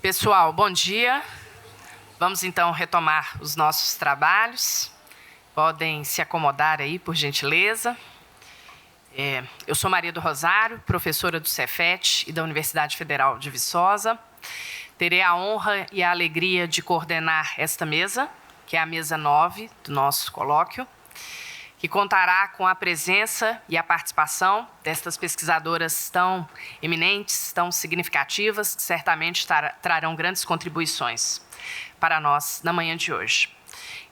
Pessoal, bom dia. Vamos então retomar os nossos trabalhos. Podem se acomodar aí, por gentileza. Eu sou Maria do Rosário, professora do Cefet e da Universidade Federal de Viçosa. Terei a honra e a alegria de coordenar esta mesa, que é a mesa 9 do nosso colóquio, que contará com a presença e a participação destas pesquisadoras tão eminentes, tão significativas, que certamente trarão grandes contribuições para nós na manhã de hoje.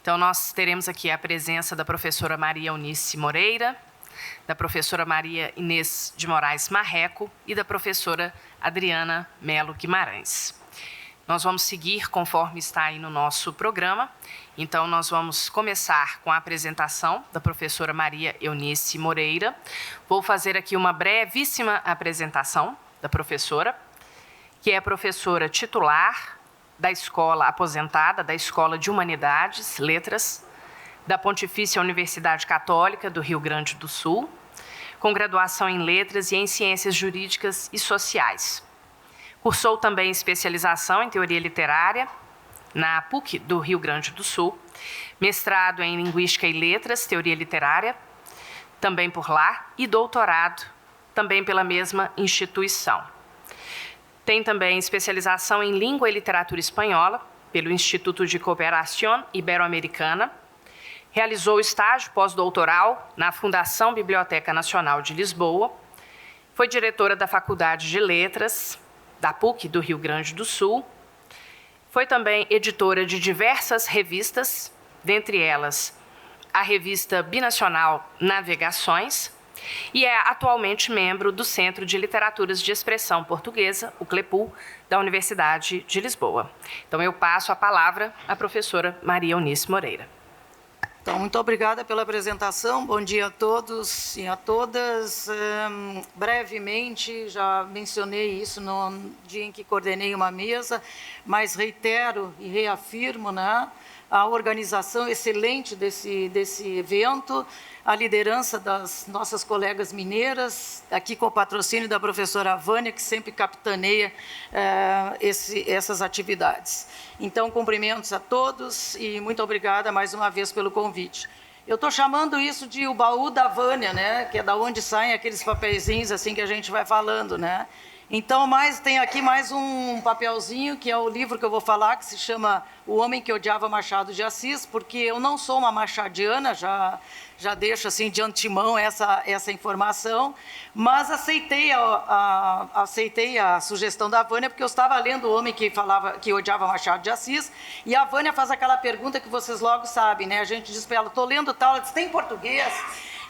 Então, nós teremos aqui a presença da professora Maria Eunice Moreira, da professora Maria Inês de Moraes Marreco e da professora Adriana Melo Guimarães. Nós vamos seguir conforme está aí no nosso programa. Então, nós vamos começar com a apresentação da professora Maria Eunice Moreira. Vou fazer aqui uma brevíssima apresentação da professora, que é professora titular da escola aposentada, da Escola de Humanidades, Letras, da Pontifícia Universidade Católica do Rio Grande do Sul, com graduação em Letras e em Ciências Jurídicas e Sociais. Cursou também especialização em Teoria Literária na PUC do Rio Grande do Sul, mestrado em Linguística e Letras, Teoria Literária, também por lá, e doutorado, também pela mesma instituição. Tem também especialização em Língua e Literatura Espanhola, pelo Instituto de Cooperação Ibero-Americana. Realizou estágio pós-doutoral na Fundação Biblioteca Nacional de Lisboa. Foi diretora da Faculdade de Letras da PUC do Rio Grande do Sul. Foi também editora de diversas revistas, dentre elas a revista binacional Navegações, e é atualmente membro do Centro de Literaturas de Expressão Portuguesa, o CLEPUL, da Universidade de Lisboa. Então, eu passo a palavra à professora Maria Eunice Moreira. Então, muito obrigada pela apresentação. Bom dia a todos e a todas. Brevemente, já mencionei isso no dia em que coordenei uma mesa, mas reitero e reafirmo, né, a organização excelente desse evento, a liderança das nossas colegas mineiras, aqui com o patrocínio da professora Vânia, que sempre capitaneia essas atividades. Então, cumprimentos a todos e muito obrigada mais uma vez pelo convite. Eu estou chamando isso de o baú da Vânia, né? Que é da onde saem aqueles papeizinhos assim que a gente vai falando, né? Então, tem aqui mais um papelzinho, que é o livro que eu vou falar, que se chama O Homem que Odiava Machado de Assis, porque eu não sou uma machadiana, já deixo assim de antemão essa informação, mas aceitei a sugestão da Vânia, porque eu estava lendo O Homem que Odiava Machado de Assis, e a Vânia faz aquela pergunta que vocês logo sabem, né? A gente diz para ela, estou lendo tal, ela diz, tem português?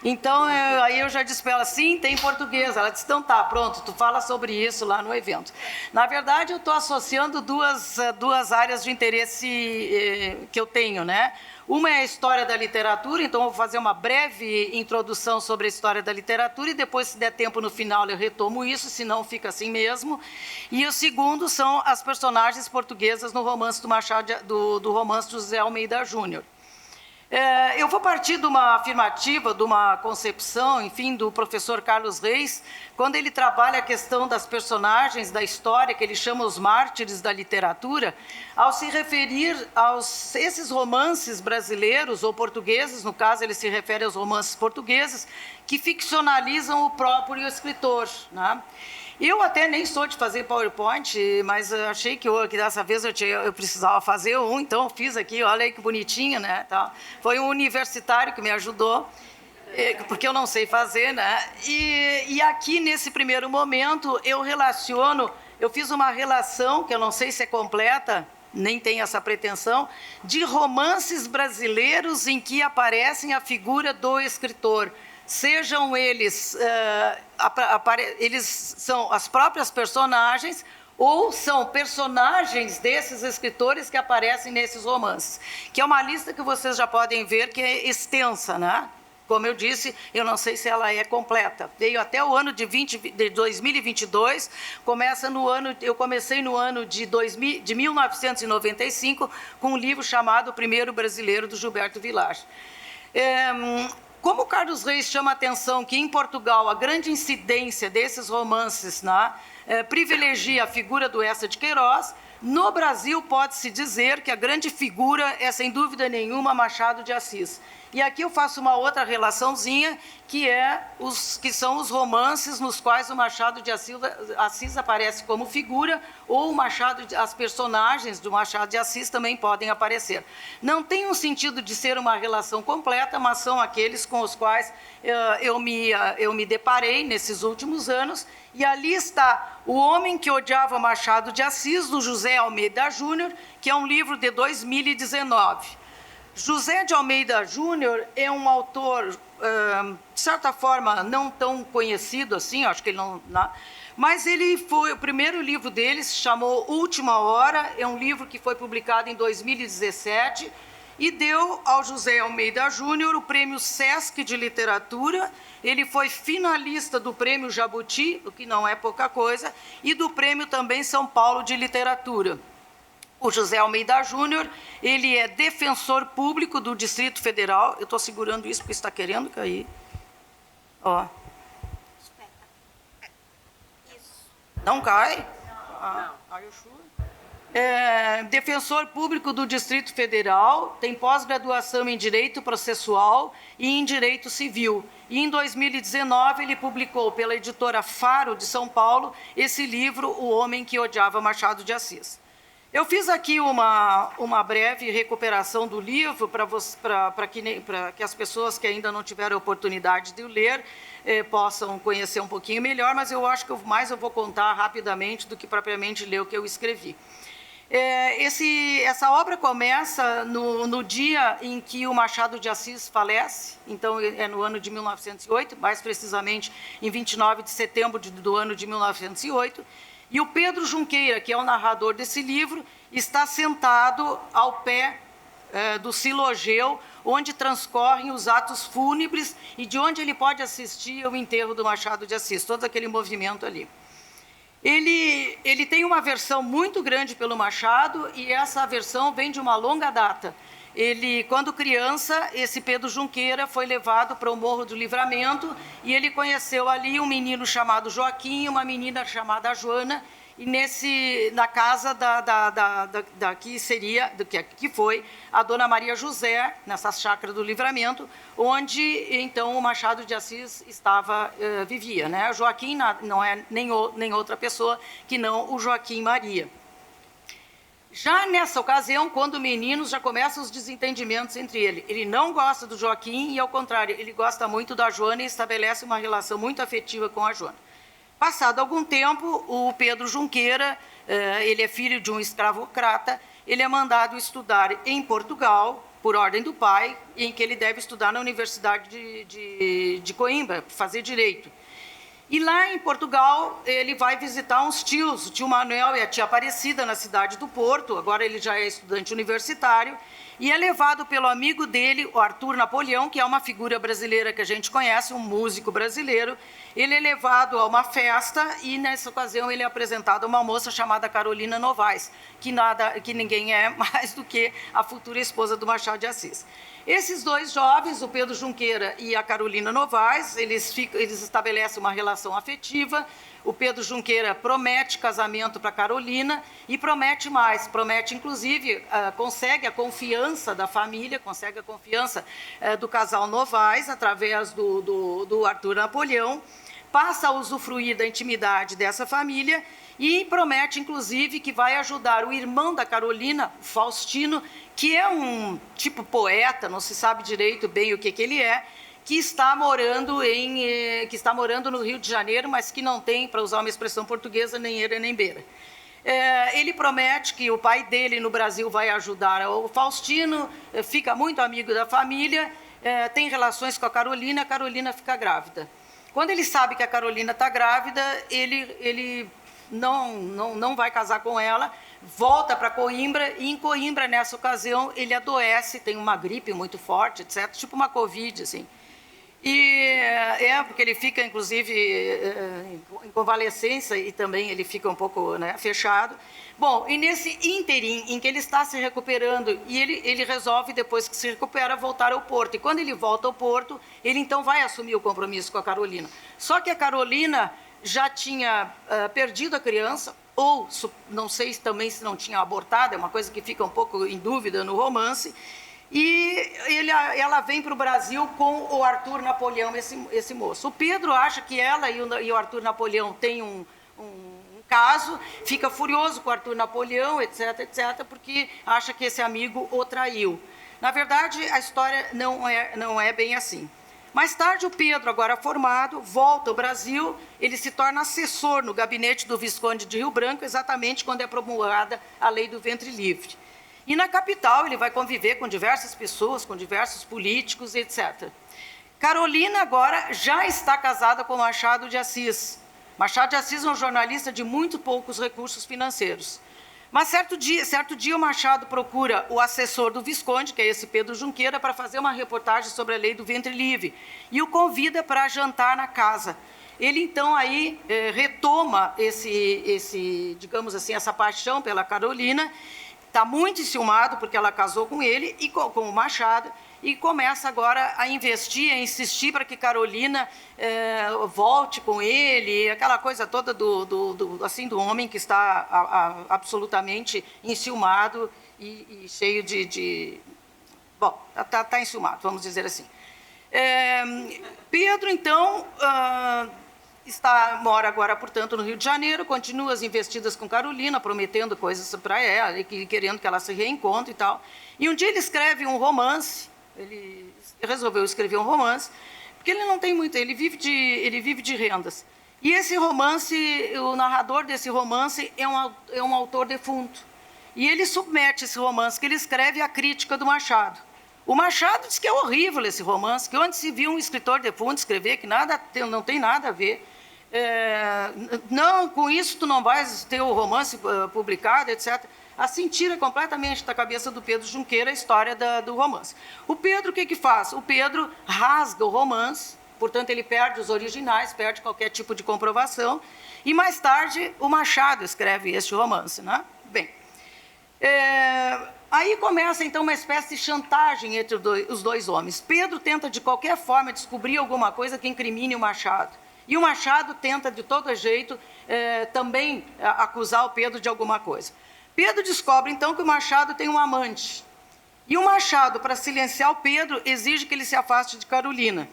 Então, aí eu já disse para ela, sim, tem português. Ela disse, então tá, pronto, tu fala sobre isso lá no evento. Na verdade, eu estou associando duas áreas de interesse que eu tenho, né? Uma é a história da literatura, então eu vou fazer uma breve introdução sobre a história da literatura e depois, se der tempo no final, eu retomo isso, senão fica assim mesmo. E o segundo são as personagens portuguesas no romance do Machado, do romance do José Almeida Júnior. Eu vou partir de uma afirmativa, de uma concepção, enfim, do professor Carlos Reis, quando ele trabalha a questão das personagens da história, que ele chama os mártires da literatura, ao se referir esses romances brasileiros ou portugueses, no caso ele se refere aos romances portugueses, que ficcionalizam o próprio escritor, né? Eu até nem sou de fazer PowerPoint, mas achei que dessa vez eu precisava fazer um, então fiz aqui, olha aí que bonitinho, né? Foi um universitário que me ajudou, porque eu não sei fazer, né? E aqui, nesse primeiro momento, eu fiz uma relação, que eu não sei se é completa, nem tem essa pretensão, de romances brasileiros em que aparecem a figura do escritor. Sejam eles são as próprias personagens ou são personagens desses escritores que aparecem nesses romances, que é uma lista que vocês já podem ver que é extensa, né? Como eu disse, eu não sei se ela é completa. Veio até o ano de 2022, eu comecei no ano de 1995 com um livro chamado O Primeiro Brasileiro, do Gilberto Village. Como o Carlos Reis chama a atenção que, em Portugal, a grande incidência desses romances, né, privilegia a figura do Eça de Queiroz, No Brasil, pode-se dizer que a grande figura é, sem dúvida nenhuma, Machado de Assis. E aqui eu faço uma outra relaçãozinha, que são os romances nos quais o Machado de Assis aparece como figura, ou as personagens do Machado de Assis também podem aparecer. Não tem um sentido de ser uma relação completa, mas são aqueles com os quais eu me deparei nesses últimos anos. E ali está O Homem que Odiava Machado de Assis, do José Almeida Júnior, que é um livro de 2019. José de Almeida Júnior é um autor, de certa forma, não tão conhecido assim, acho que ele não... Mas o primeiro livro dele se chamou Última Hora, é um livro que foi publicado em 2017, e deu ao José Almeida Júnior o prêmio Sesc de Literatura. Ele foi finalista do prêmio Jabuti, o que não é pouca coisa, e do prêmio também São Paulo de Literatura. O José Almeida Júnior, ele é defensor público do Distrito Federal. Eu estou segurando isso porque está querendo cair. Ó. Não cai? Ah, defensor público do Distrito Federal, tem pós-graduação em Direito Processual e em Direito Civil. E em 2019 ele publicou pela editora Faro de São Paulo esse livro, O Homem que Odiava Machado de Assis. Eu fiz aqui uma breve recuperação do livro para que as pessoas que ainda não tiveram a oportunidade de o ler possam conhecer um pouquinho melhor, mas eu acho que mais eu vou contar rapidamente do que propriamente ler o que eu escrevi. Essa obra começa no dia em que o Machado de Assis falece, então é no ano de 1908, mais precisamente em 29 de setembro do ano de 1908, e o Pedro Junqueira, que é o narrador desse livro, está sentado ao pé do silogeu, onde transcorrem os atos fúnebres e de onde ele pode assistir ao enterro do Machado de Assis, todo aquele movimento ali. Ele tem uma aversão muito grande pelo Machado, e essa aversão vem de uma longa data. Quando criança, esse Pedro Junqueira foi levado para o Morro do Livramento, e ele conheceu ali um menino chamado Joaquim e uma menina chamada Joana, e na casa que foi a Dona Maria José, nessa chácara do Livramento, onde então o Machado de Assis vivia, né? Joaquim não é nem outra pessoa que não o Joaquim Maria. Já nessa ocasião, quando meninos, já começam os desentendimentos entre eles. Ele não gosta do Joaquim e, ao contrário, ele gosta muito da Joana e estabelece uma relação muito afetiva com a Joana. Passado algum tempo, o Pedro Junqueira, ele é filho de um escravocrata, ele é mandado estudar em Portugal, por ordem do pai, em que ele deve estudar na Universidade de Coimbra, fazer Direito. E lá em Portugal, ele vai visitar uns tios, o tio Manuel e a tia Aparecida, na cidade do Porto. Agora ele já é estudante universitário, e é levado pelo amigo dele, o Arthur Napoleão, que é uma figura brasileira que a gente conhece, um músico brasileiro. Ele é levado a uma festa e, nessa ocasião, ele é apresentado a uma moça chamada Carolina Novaes, que ninguém é mais do que a futura esposa do Machado de Assis. Esses dois jovens, o Pedro Junqueira e a Carolina Novaes, eles estabelecem uma relação afetiva. O Pedro Junqueira promete casamento para Carolina e promete mais, inclusive, consegue a confiança da família, consegue a confiança do casal Novaes, através do Arthur Napoleão, passa a usufruir da intimidade dessa família e promete, inclusive, que vai ajudar o irmão da Carolina, o Faustino, que é um tipo poeta, não se sabe direito bem o que ele é, que está morando no Rio de Janeiro, mas que não tem, para usar uma expressão portuguesa, nem eira nem beira. Ele promete que o pai dele no Brasil vai ajudar o Faustino, fica muito amigo da família, tem relações com a Carolina fica grávida. Quando ele sabe que a Carolina está grávida, ele não vai casar com ela, volta para Coimbra, e em Coimbra, nessa ocasião, ele adoece, tem uma gripe muito forte, etc., tipo uma Covid, assim. Porque ele fica, inclusive, em convalescência e também ele fica um pouco, né, fechado. Bom, e nesse ínterim em que ele está se recuperando, e ele resolve, depois que se recupera, voltar ao Porto. E quando ele volta ao Porto, ele então vai assumir o compromisso com a Carolina. Só que a Carolina já tinha perdido a criança, ou não sei também se não tinha abortado, é uma coisa que fica um pouco em dúvida no romance, e ela vem para o Brasil com o Arthur Napoleão, esse moço. O Pedro acha que ela e o Arthur Napoleão têm um caso, fica furioso com o Arthur Napoleão, etc., etc., porque acha que esse amigo o traiu. Na verdade, a história não é bem assim. Mais tarde, o Pedro, agora formado, volta ao Brasil, ele se torna assessor no gabinete do Visconde de Rio Branco, exatamente quando é promulgada a lei do ventre livre. E na capital ele vai conviver com diversas pessoas, com diversos políticos, etc. Carolina agora já está casada com Machado de Assis. Machado de Assis é um jornalista de muito poucos recursos financeiros. Mas certo dia o Machado procura o assessor do Visconde, que é esse Pedro Junqueira, para fazer uma reportagem sobre a lei do ventre livre, e o convida para jantar na casa. Ele, então, aí retoma digamos assim, essa paixão pela Carolina, está muito enciumado porque ela casou com ele e com o Machado, e começa agora a investir, a insistir para que Carolina volte com ele, aquela coisa toda do homem que está absolutamente enciumado e cheio Bom, está enciumado, vamos dizer assim. Pedro, então, mora agora, portanto, no Rio de Janeiro, continua as investidas com Carolina, prometendo coisas para ela, e querendo que ela se reencontre e tal. E um dia ele escreve um romance, ele resolveu escrever um romance, porque ele não tem muito, ele vive de rendas. E esse romance, o narrador desse romance é um autor defunto. E ele submete esse romance que ele escreve à crítica do Machado. O Machado diz que é horrível esse romance, que onde se viu um escritor defunto escrever, que não tem nada a ver. Não, com isso tu não vais ter o romance publicado, etc. Assim tira completamente da cabeça do Pedro Junqueira a história do romance. O Pedro, o que faz? O Pedro rasga o romance, portanto ele perde os originais, perde qualquer tipo de comprovação, e mais tarde o Machado escreve este romance, né? Bem, aí começa então uma espécie de chantagem entre os dois homens. Pedro tenta de qualquer forma descobrir alguma coisa que incrimine o Machado, e o Machado tenta de todo jeito também acusar o Pedro de alguma coisa. Pedro descobre, então, que o Machado tem um amante. E o Machado, para silenciar o Pedro, exige que ele se afaste de Carolina.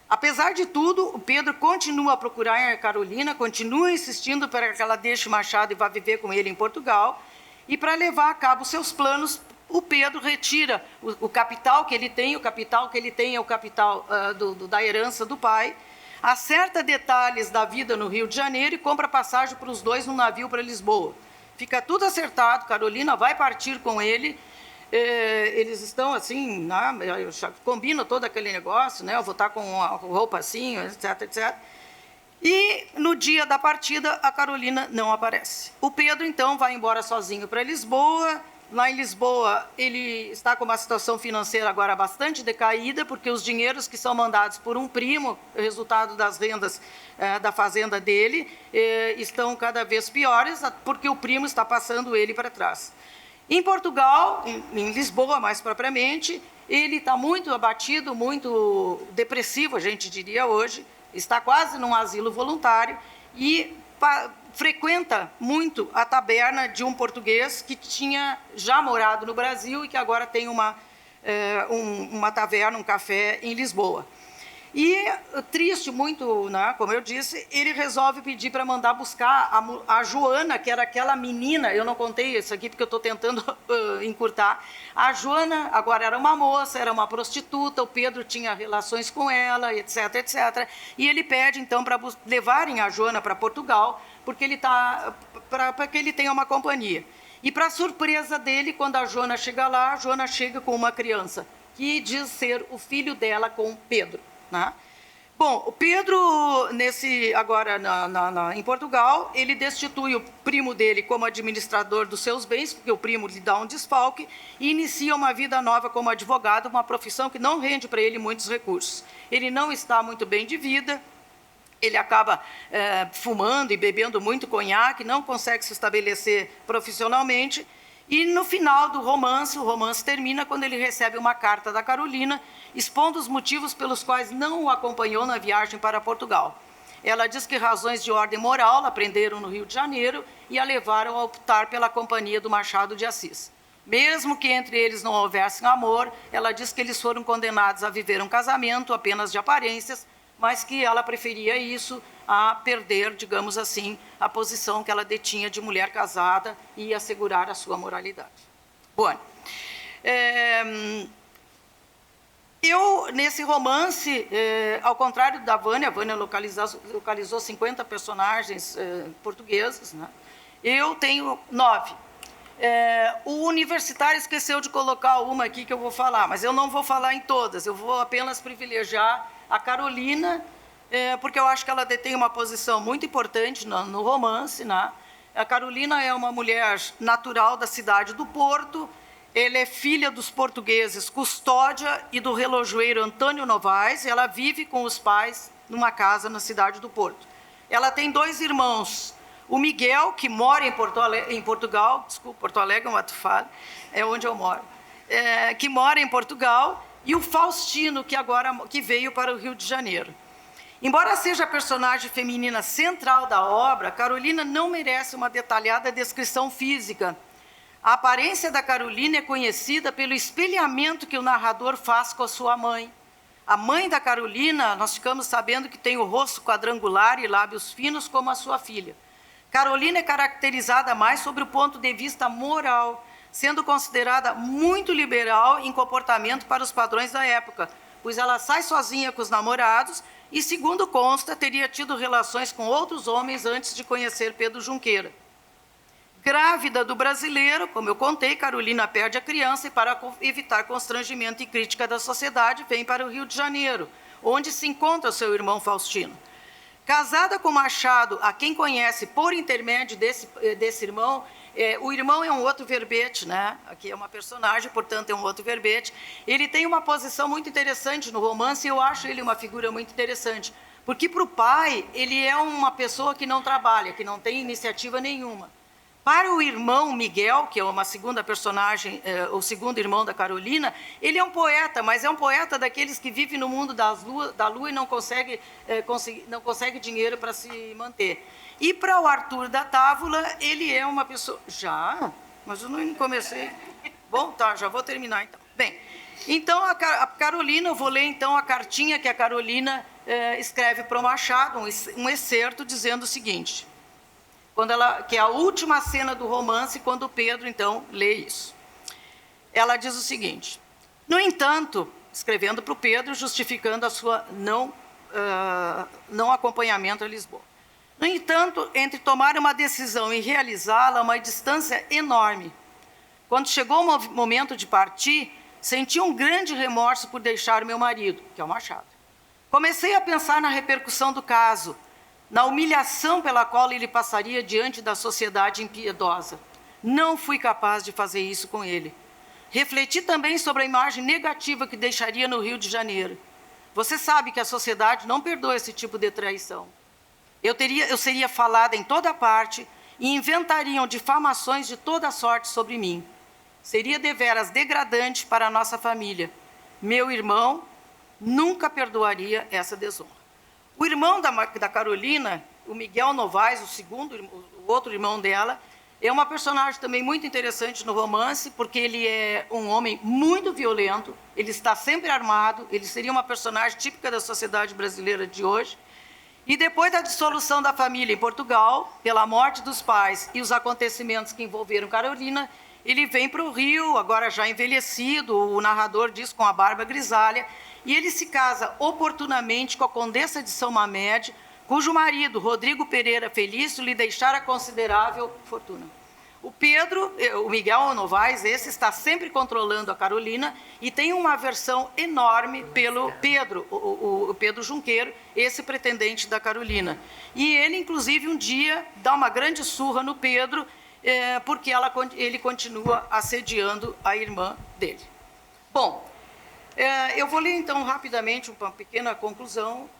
Apesar de tudo, o Pedro continua a procurar a Carolina, continua insistindo para que ela deixe o Machado e vá viver com ele em Portugal. E para levar a cabo seus planos, o Pedro retira o capital que ele tem, é o capital da herança do pai, acerta detalhes da vida no Rio de Janeiro e compra passagem para os dois num navio para Lisboa. Fica tudo acertado, Carolina vai partir com ele, eles estão assim, né, combinam todo aquele negócio, né, eu vou estar com a roupa assim, etc, etc. E no dia da partida, a Carolina não aparece. O Pedro, então, vai embora sozinho para Lisboa. Lá em Lisboa, ele está com uma situação financeira agora bastante decaída, porque os dinheiros que são mandados por um primo, resultado das rendas da fazenda dele, estão cada vez piores, porque o primo está passando ele para trás. Em Portugal, em Lisboa mais propriamente, ele está muito abatido, muito depressivo, a gente diria hoje, está quase num asilo voluntário e frequenta muito a taberna de um português que tinha já morado no Brasil e que agora tem uma taverna, um café em Lisboa. E, triste muito, né, como eu disse, ele resolve pedir para mandar buscar a Joana, que era aquela menina, eu não contei isso aqui porque eu estou tentando encurtar. A Joana agora era uma moça, era uma prostituta, o Pedro tinha relações com ela, etc, etc. E ele pede, então, para levarem a Joana para Portugal, porque para que ele tenha uma companhia. E, para surpresa dele, quando a Joana chega lá, a Joana chega com uma criança, que diz ser o filho dela com Pedro. Né? Bom, o Pedro, agora em Portugal, ele destitui o primo dele como administrador dos seus bens, porque o primo lhe dá um desfalque, e inicia uma vida nova como advogado, uma profissão que não rende para ele muitos recursos. Ele não está muito bem de vida, ele acaba fumando e bebendo muito conhaque, não consegue se estabelecer profissionalmente. E no final do romance, o romance termina quando ele recebe uma carta da Carolina, expondo os motivos pelos quais não o acompanhou na viagem para Portugal. Ela diz que razões de ordem moral a prenderam no Rio de Janeiro e a levaram a optar pela companhia do Machado de Assis. Mesmo que entre eles não houvesse amor, ela diz que eles foram condenados a viver um casamento apenas de aparências, mas que ela preferia isso a perder, digamos assim, a posição que ela detinha de mulher casada e assegurar a sua moralidade. Bom, eu, nesse romance, ao contrário da Vânia, a Vânia localizou 50 personagens portugueses, né? Eu tenho 9. O universitário esqueceu de colocar uma aqui que eu vou falar, mas eu não vou falar em todas, eu vou apenas privilegiar a Carolina, porque eu acho que ela detém uma posição muito importante no romance, né? A Carolina é uma mulher natural da cidade do Porto, ela é filha dos portugueses Custódia e do relojoeiro Antônio Novaes, ela vive com os pais numa casa na cidade do Porto. Ela tem 2 irmãos, o Miguel, que mora em Portugal, desculpa, Porto Alegre é um ato falho, é onde eu moro, que mora em Portugal, e o Faustino, que veio para o Rio de Janeiro. Embora seja a personagem feminina central da obra, Carolina não merece uma detalhada descrição física. A aparência da Carolina é conhecida pelo espelhamento que o narrador faz com a sua mãe. A mãe da Carolina, nós ficamos sabendo que tem o rosto quadrangular e lábios finos como a sua filha. Carolina é caracterizada mais sobre o ponto de vista moral, sendo considerada muito liberal em comportamento para os padrões da época, pois ela sai sozinha com os namorados e, segundo consta, teria tido relações com outros homens antes de conhecer Pedro Junqueira. Grávida do brasileiro, como eu contei, Carolina perde a criança e, para evitar constrangimento e crítica da sociedade, vem para o Rio de Janeiro, onde se encontra seu irmão Faustino. Casada com Machado, a quem conhece por intermédio desse irmão, o irmão é um outro verbete, né? Aqui é uma personagem, portanto é um outro verbete. Ele tem uma posição muito interessante no romance e eu acho ele uma figura muito interessante, porque para o pai ele é uma pessoa que não trabalha, que não tem iniciativa nenhuma. Para o irmão Miguel, que é uma segunda personagem, o segundo irmão da Carolina, ele é um poeta, mas é um poeta daqueles que vive no mundo da lua e não consegue dinheiro para se manter. E para o Arthur da Távola, ele é uma pessoa... Já? Mas eu não comecei... Bom, tá, já vou terminar então. Bem, então a Carolina, eu vou ler então a cartinha que a Carolina escreve para o Machado, um excerto dizendo o seguinte... que é a última cena do romance, quando o Pedro, então, lê isso. Ela diz o seguinte: no entanto, escrevendo para o Pedro, justificando a sua não acompanhamento a Lisboa. No entanto, entre tomar uma decisão e realizá-la, uma distância enorme. Quando chegou o momento de partir, senti um grande remorso por deixar meu marido, que é o Machado. Comecei a pensar na repercussão do caso, na humilhação pela qual ele passaria diante da sociedade impiedosa. Não fui capaz de fazer isso com ele. Refleti também sobre a imagem negativa que deixaria no Rio de Janeiro. Você sabe que a sociedade não perdoa esse tipo de traição. Eu seria falada em toda parte e inventariam difamações de toda sorte sobre mim. Seria deveras degradante para a nossa família. Meu irmão nunca perdoaria essa desonra. O irmão da Carolina, o Miguel Novaes, o outro irmão dela, é uma personagem também muito interessante no romance, porque ele é um homem muito violento, ele está sempre armado, ele seria uma personagem típica da sociedade brasileira de hoje. E depois da dissolução da família em Portugal, pela morte dos pais e os acontecimentos que envolveram Carolina, ele vem para o Rio, agora já envelhecido, o narrador diz, com a barba grisalha, e ele se casa oportunamente com a condessa de São Mamede, cujo marido, Rodrigo Pereira Felício, lhe deixara considerável fortuna. O Miguel Novaes, esse está sempre controlando a Carolina e tem uma aversão enorme pelo Pedro, o Pedro Junqueiro, esse pretendente da Carolina. E ele, inclusive, um dia dá uma grande surra no Pedro, porque ele continua assediando a irmã dele. Bom, eu vou ler, então, rapidamente uma pequena conclusão.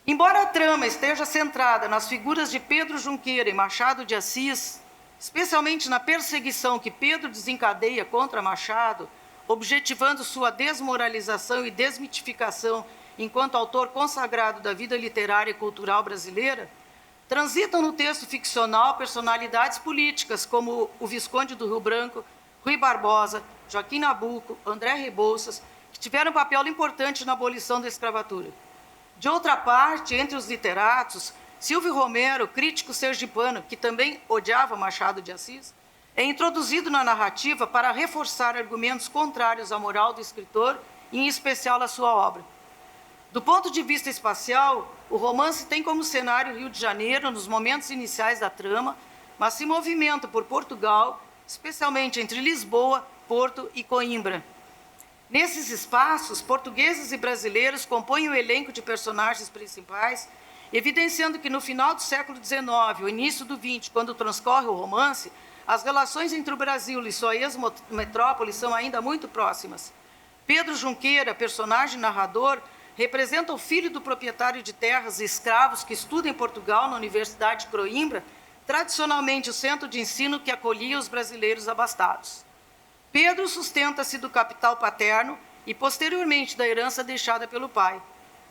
Embora a trama esteja centrada nas figuras de Pedro Junqueira e Machado de Assis, especialmente na perseguição que Pedro desencadeia contra Machado, objetivando sua desmoralização e desmitificação enquanto autor consagrado da vida literária e cultural brasileira, transitam no texto ficcional personalidades políticas como o Visconde do Rio Branco, Rui Barbosa, Joaquim Nabuco, André Rebouças, que tiveram um papel importante na abolição da escravatura. De outra parte, entre os literatos, Silvio Romero, crítico sergipano, que também odiava Machado de Assis, é introduzido na narrativa para reforçar argumentos contrários à moral do escritor, e em especial à sua obra. Do ponto de vista espacial, o romance tem como cenário Rio de Janeiro nos momentos iniciais da trama, mas se movimenta por Portugal, especialmente entre Lisboa, Porto e Coimbra. Nesses espaços, portugueses e brasileiros compõem o elenco de personagens principais, evidenciando que no final do século XIX, o início do XX, quando transcorre o romance, as relações entre o Brasil e sua ex-metrópole são ainda muito próximas. Pedro Junqueira, personagem narrador, representa o filho do proprietário de terras e escravos que estuda em Portugal, na Universidade de Coimbra, tradicionalmente o centro de ensino que acolhia os brasileiros abastados. Pedro sustenta-se do capital paterno e, posteriormente, da herança deixada pelo pai.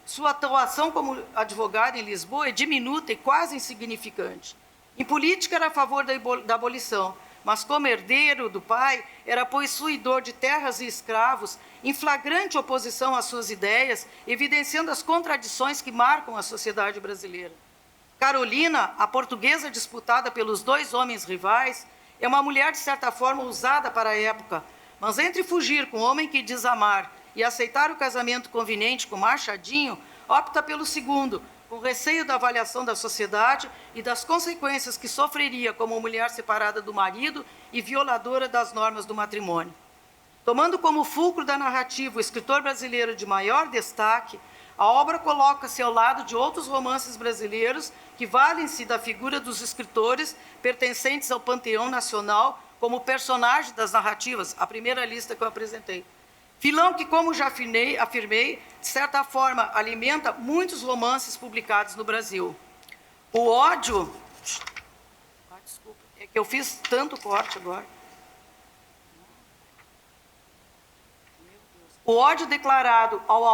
Sua atuação como advogado em Lisboa é diminuta e quase insignificante. Em política, era a favor da abolição, mas como herdeiro do pai, era possuidor de terras e escravos, em flagrante oposição às suas ideias, evidenciando as contradições que marcam a sociedade brasileira. Carolina, a portuguesa disputada pelos dois homens rivais, é uma mulher, de certa forma, usada para a época, mas entre fugir com o homem que diz amar e aceitar o casamento conveniente com Machadinho, opta pelo segundo, com receio da avaliação da sociedade e das consequências que sofreria como mulher separada do marido e violadora das normas do matrimônio. Tomando como fulcro da narrativa o escritor brasileiro de maior destaque, a obra coloca-se ao lado de outros romances brasileiros que valem-se da figura dos escritores pertencentes ao panteão nacional como personagem das narrativas, a primeira lista que eu apresentei. Filão que, como já afirmei, de certa forma, alimenta muitos romances publicados no Brasil. O ódio... desculpa, é que eu fiz tanto corte agora. O ódio declarado ao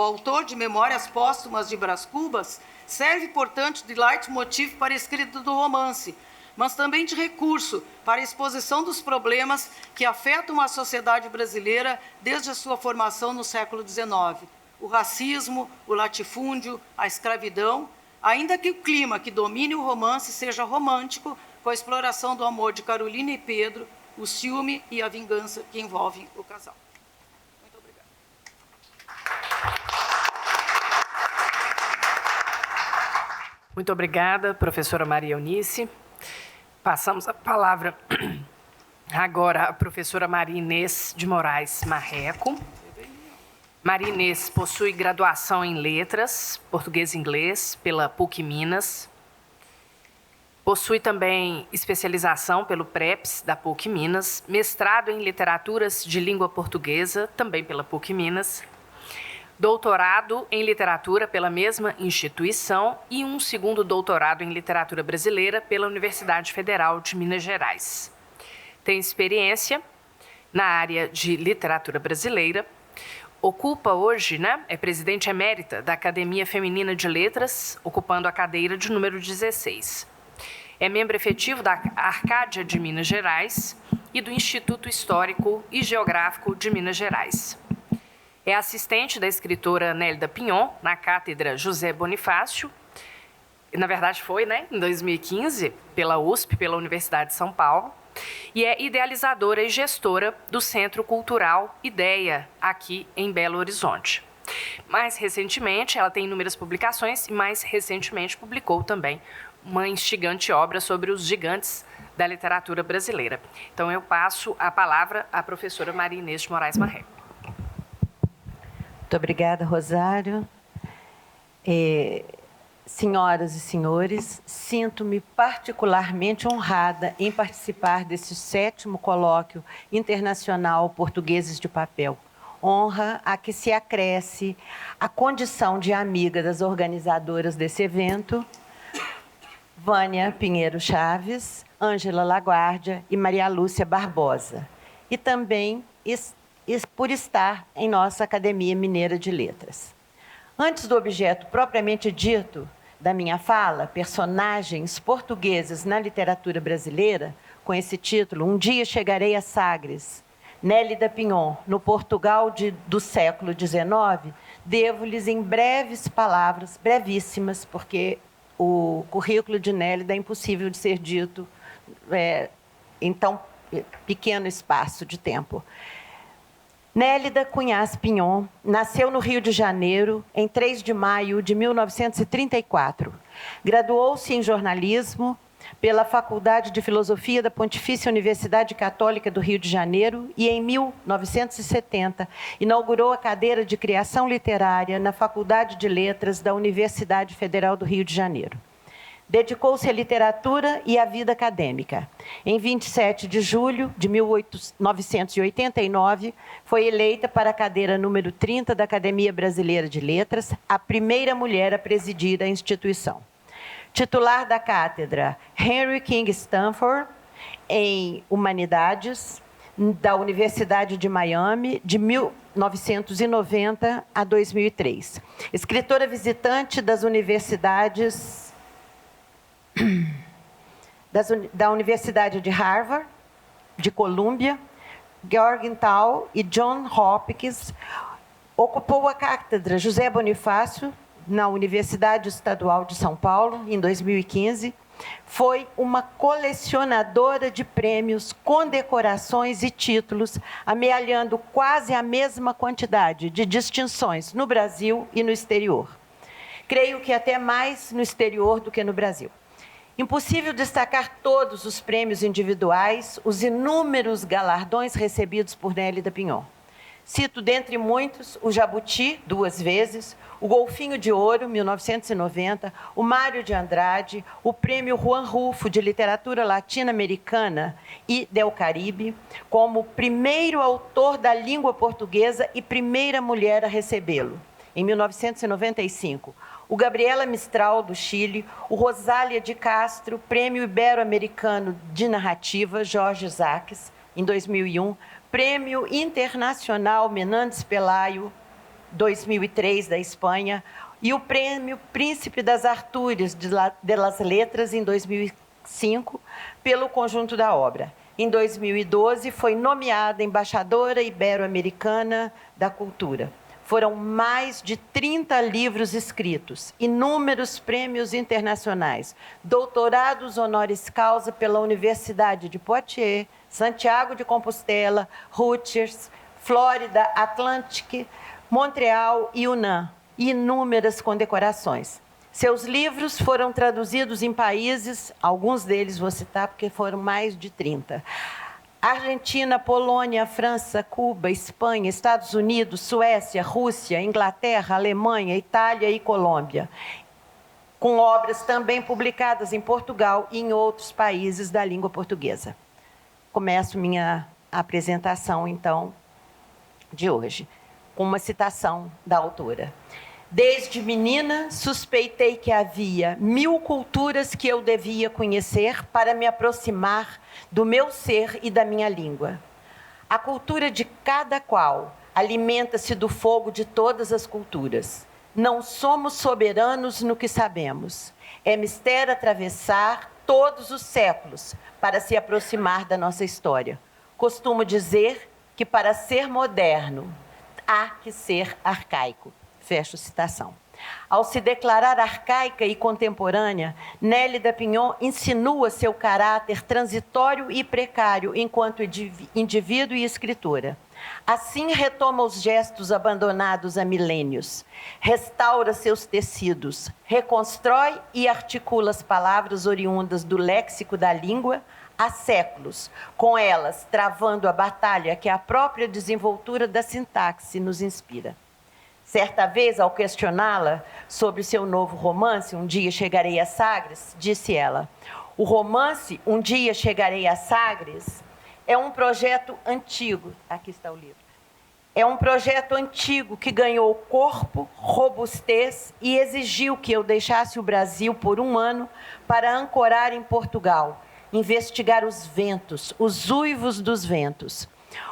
autor de Memórias Póstumas de Brás Cubas serve, portanto, de leitmotiv para a escrita do romance, mas também de recurso para a exposição dos problemas que afetam a sociedade brasileira desde a sua formação no século XIX. O racismo, o latifúndio, a escravidão, ainda que o clima que domine o romance seja romântico, com a exploração do amor de Carolina e Pedro, o ciúme e a vingança que envolvem o casal. Muito obrigada. Muito obrigada, professora Maria Eunice. Passamos a palavra agora à professora Maria Inês de Moraes Marreco. Maria Inês possui graduação em Letras, Português e Inglês, pela PUC Minas. Possui também especialização pelo PREPS, da PUC Minas, mestrado em Literaturas de Língua Portuguesa, também pela PUC Minas, doutorado em Literatura pela mesma instituição e um segundo doutorado em Literatura Brasileira pela Universidade Federal de Minas Gerais. Tem experiência na área de literatura brasileira, ocupa hoje, é presidente emérita da Academia Feminina de Letras, ocupando a cadeira de número 16. É membro efetivo da Arcádia de Minas Gerais e do Instituto Histórico e Geográfico de Minas Gerais. É assistente da escritora Nélida Pinhon, na Cátedra José Bonifácio. Na verdade, foi, em 2015, pela USP, pela Universidade de São Paulo. E é idealizadora e gestora do Centro Cultural Ideia, aqui em Belo Horizonte. Mais recentemente, ela tem inúmeras publicações e, mais recentemente, publicou também uma instigante obra sobre os gigantes da literatura brasileira. Então, eu passo a palavra à professora Maria Inês de Moraes Marreco. Muito obrigada, Rosário. Senhoras e senhores, sinto-me particularmente honrada em participar desse 7º Colóquio Internacional Portugueses de Papel. Honra a que se acresce a condição de amiga das organizadoras desse evento, Vânia Pinheiro Chaves, Ângela Laguardia e Maria Lúcia Barbosa. E também por estar em nossa Academia Mineira de Letras. Antes do objeto propriamente dito da minha fala, personagens portugueses na literatura brasileira, com esse título, Um Dia Chegarei a Sagres, Nélida Pinhon, no Portugal do século XIX, devo-lhes em breves palavras, brevíssimas, porque o currículo de Nélida é impossível de ser dito em tão pequeno espaço de tempo. Nélida Cunhás Pinhon nasceu no Rio de Janeiro em 3 de maio de 1934. Graduou-se em jornalismo pela Faculdade de Filosofia da Pontifícia Universidade Católica do Rio de Janeiro e, em 1970, inaugurou a cadeira de Criação Literária na Faculdade de Letras da Universidade Federal do Rio de Janeiro. Dedicou-se à literatura e à vida acadêmica. Em 27 de julho de 1989, foi eleita para a cadeira número 30 da Academia Brasileira de Letras, a primeira mulher a presidir a instituição. Titular da cátedra Henry King Stanford em Humanidades, da Universidade de Miami, de 1990 a 2003. Escritora visitante das universidades da Universidade de Harvard, de Colômbia, Georgetown e Johns Hopkins. Ocupou a cátedra José Bonifácio na Universidade Estadual de São Paulo, em 2015. Foi uma colecionadora de prêmios, condecorações e títulos, amealhando quase a mesma quantidade de distinções no Brasil e no exterior. Creio que até mais no exterior do que no Brasil. Impossível destacar todos os prêmios individuais, os inúmeros galardões recebidos por Nélida Pinhon. Cito, dentre muitos, o Jabuti, 2 vezes, o Golfinho de Ouro, 1990, o Mário de Andrade, o Prêmio Juan Rulfo de Literatura Latino-Americana e del Caribe, como primeiro autor da língua portuguesa e primeira mulher a recebê-lo, em 1995. O Gabriela Mistral, do Chile, o Rosália de Castro, Prêmio Ibero-Americano de Narrativa, Jorge Isaacs, em 2001, Prêmio Internacional Menandes Pelayo, 2003, da Espanha, e o Prêmio Príncipe das Artúrias de las Letras, em 2005, pelo conjunto da obra. Em 2012, foi nomeada Embaixadora Ibero-Americana da Cultura. Foram mais de 30 livros escritos, inúmeros prêmios internacionais, doutorados honoris causa pela Universidade de Poitiers, Santiago de Compostela, Rutgers, Flórida Atlantic, Montreal e UNAM, e inúmeras condecorações. Seus livros foram traduzidos em países, alguns deles vou citar porque foram mais de 30. Argentina, Polônia, França, Cuba, Espanha, Estados Unidos, Suécia, Rússia, Inglaterra, Alemanha, Itália e Colômbia, com obras também publicadas em Portugal e em outros países da língua portuguesa. Começo minha apresentação, então, de hoje, com uma citação da autora. Desde menina, suspeitei que havia 1000 culturas que eu devia conhecer para me aproximar do meu ser e da minha língua. A cultura de cada qual alimenta-se do fogo de todas as culturas. Não somos soberanos no que sabemos. É mistério atravessar todos os séculos para se aproximar da nossa história. Costumo dizer que para ser moderno, há que ser arcaico. Fecho citação. Ao se declarar arcaica e contemporânea, Nélida Pinhon insinua seu caráter transitório e precário enquanto indivíduo e escritora. Assim retoma os gestos abandonados há milênios, restaura seus tecidos, reconstrói e articula as palavras oriundas do léxico da língua há séculos, com elas travando a batalha que a própria desenvoltura da sintaxe nos inspira. Certa vez, ao questioná-la sobre seu novo romance, Um Dia Chegarei a Sagres, disse ela: o romance Um Dia Chegarei a Sagres é um projeto antigo. Aqui está o livro. É um projeto antigo que ganhou corpo, robustez e exigiu que eu deixasse o Brasil por 1 ano para ancorar em Portugal, investigar os ventos, os uivos dos ventos.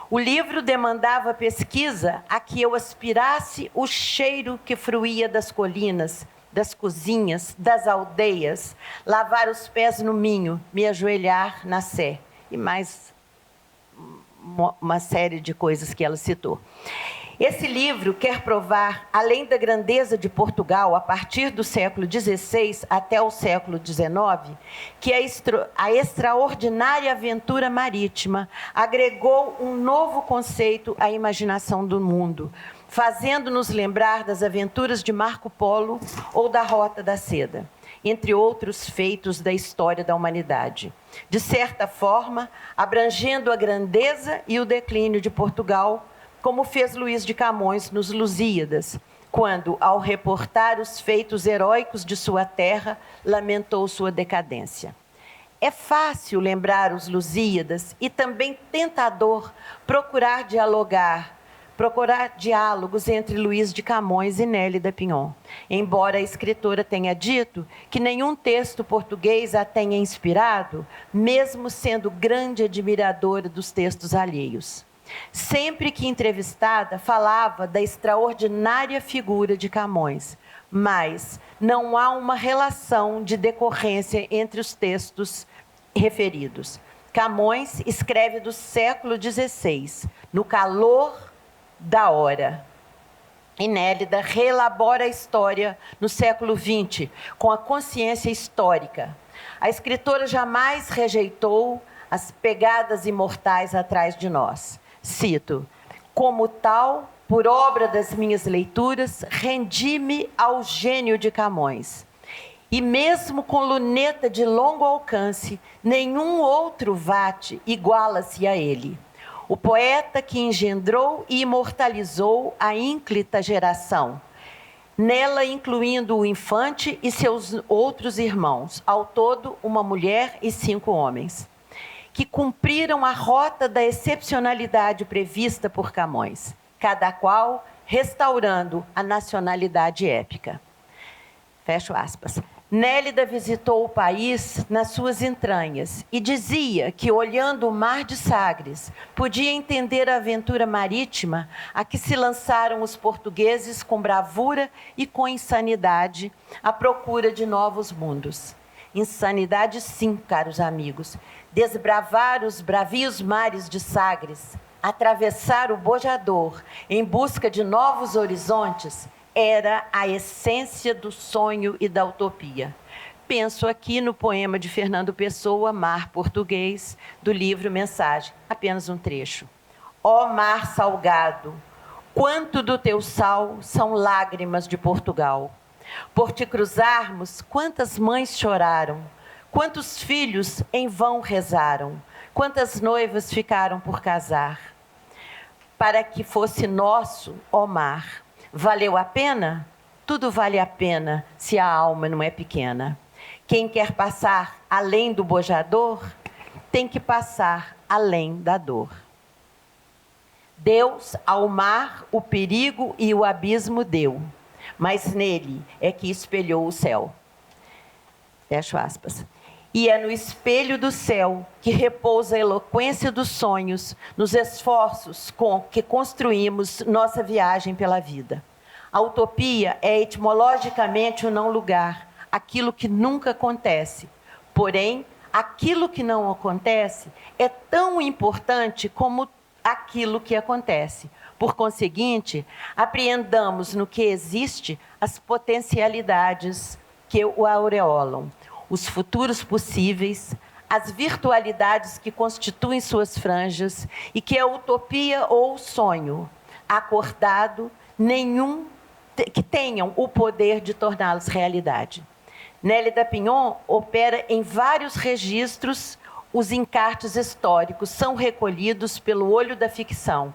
O livro demandava pesquisa a que eu aspirasse o cheiro que fruía das colinas, das cozinhas, das aldeias, lavar os pés no Minho, me ajoelhar na Sé, e mais uma série de coisas que ela citou. Esse livro quer provar, além da grandeza de Portugal, a partir do século XVI até o século XIX, que a extraordinária aventura marítima agregou um novo conceito à imaginação do mundo, fazendo-nos lembrar das aventuras de Marco Polo ou da Rota da Seda, entre outros feitos da história da humanidade. De certa forma, abrangendo a grandeza e o declínio de Portugal, como fez Luís de Camões nos Lusíadas, quando, ao reportar os feitos heróicos de sua terra, lamentou sua decadência. É fácil lembrar os Lusíadas e também tentador procurar diálogos entre Luís de Camões e Nélida Pinhon, embora a escritora tenha dito que nenhum texto português a tenha inspirado, mesmo sendo grande admiradora dos textos alheios. Sempre que entrevistada, falava da extraordinária figura de Camões, mas não há uma relação de decorrência entre os textos referidos. Camões escreve do século XVI, no calor da hora. E Nélida reelabora a história no século XX, com a consciência histórica. A escritora jamais rejeitou as pegadas imortais atrás de nós. Cito: como tal, por obra das minhas leituras, rendi-me ao gênio de Camões. E mesmo com luneta de longo alcance, nenhum outro vate iguala-se a ele. O poeta que engendrou e imortalizou a ínclita geração, nela incluindo o infante e seus outros irmãos, ao todo uma mulher e 5 homens, que cumpriram a rota da excepcionalidade prevista por Camões, cada qual restaurando a nacionalidade épica. Fecho aspas. Nélida visitou o país nas suas entranhas e dizia que, olhando o mar de Sagres, podia entender a aventura marítima a que se lançaram os portugueses com bravura e com insanidade à procura de novos mundos. Insanidade, sim, caros amigos. Desbravar os bravios mares de Sagres, atravessar o Bojador em busca de novos horizontes, era a essência do sonho e da utopia. Penso aqui no poema de Fernando Pessoa, Mar Português, do livro Mensagem, apenas um trecho. Ó mar salgado, quanto do teu sal são lágrimas de Portugal. Por te cruzarmos, quantas mães choraram, quantos filhos em vão rezaram, quantas noivas ficaram por casar. Para que fosse nosso, ó mar, valeu a pena? Tudo vale a pena se a alma não é pequena. Quem quer passar além do bojador, tem que passar além da dor. Deus ao mar o perigo e o abismo deu, mas nele é que espelhou o céu. Fecho aspas. E é no espelho do céu que repousa a eloquência dos sonhos, nos esforços com que construímos nossa viagem pela vida. A utopia é etimologicamente o não lugar, aquilo que nunca acontece. Porém, aquilo que não acontece é tão importante como aquilo que acontece. Por conseguinte, apreendamos no que existe as potencialidades que o aureolam, os futuros possíveis, as virtualidades que constituem suas franjas e que a utopia ou o sonho acordado que tenham o poder de torná-los realidade. Nélida Pinhon opera em vários registros. Os encartes históricos são recolhidos pelo olho da ficção.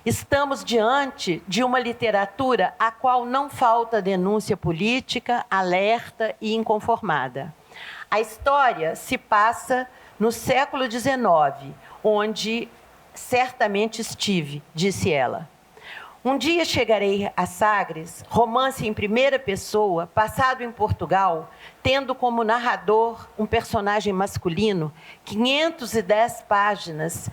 Estamos diante de uma literatura a qual não falta denúncia política, alerta e inconformada. A história se passa no século XIX, onde certamente estive, disse ela. Um dia chegarei a Sagres, romance em primeira pessoa, passado em Portugal, tendo como narrador um personagem masculino, 510 páginas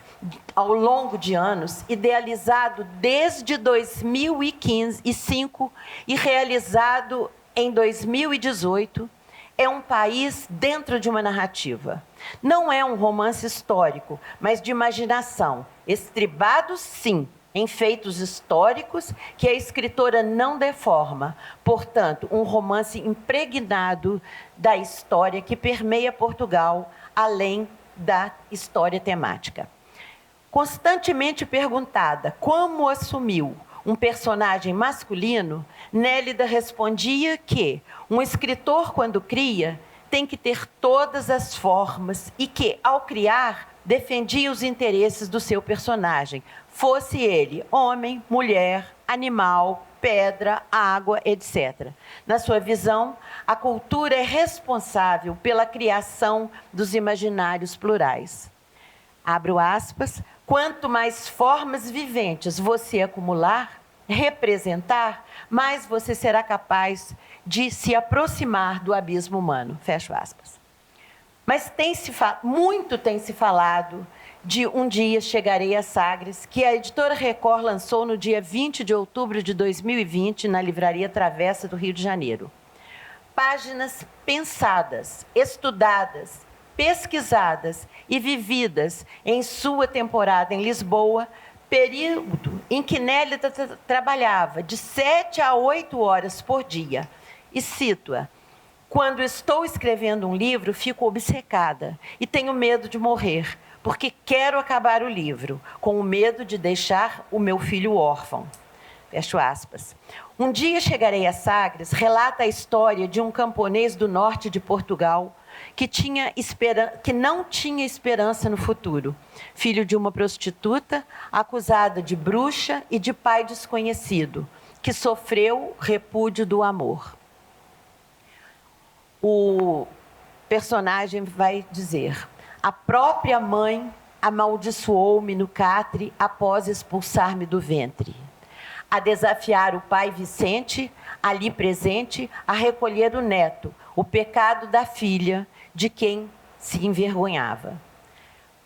ao longo de anos, idealizado desde 2005 e realizado em 2018, é um país dentro de uma narrativa. Não é um romance histórico, mas de imaginação, estribado, sim, em feitos históricos que a escritora não deforma. Portanto, um romance impregnado da história que permeia Portugal, além da história temática. Constantemente perguntada como assumiu um personagem masculino, Nélida respondia que um escritor, quando cria, tem que ter todas as formas e que, ao criar, defendia os interesses do seu personagem, fosse ele homem, mulher, animal, pedra, água, etc. Na sua visão, a cultura é responsável pela criação dos imaginários plurais. Abro aspas, quanto mais formas viventes você acumular, representar, mais você será capaz de se aproximar do abismo humano. Fecho aspas. Mas muito tem se falado de Um Dia Chegarei a Sagres, que a editora Record lançou no dia 20 de outubro de 2020, na Livraria Travessa do Rio de Janeiro. Páginas pensadas, estudadas, pesquisadas e vividas em sua temporada em Lisboa, período em que Nélida trabalhava de 7 a 8 horas por dia. E cito-a: quando estou escrevendo um livro, fico obcecada e tenho medo de morrer, porque quero acabar o livro, com o medo de deixar o meu filho órfão. Fecho aspas. Um Dia Chegarei a Sagres relata a história de um camponês do norte de Portugal que não tinha esperança no futuro. Filho de uma prostituta, acusada de bruxa e de pai desconhecido, que sofreu repúdio do amor. O personagem vai dizer: a própria mãe amaldiçoou-me no catre após expulsar-me do ventre, a desafiar o pai Vicente, ali presente, a recolher o neto, o pecado da filha, de quem se envergonhava.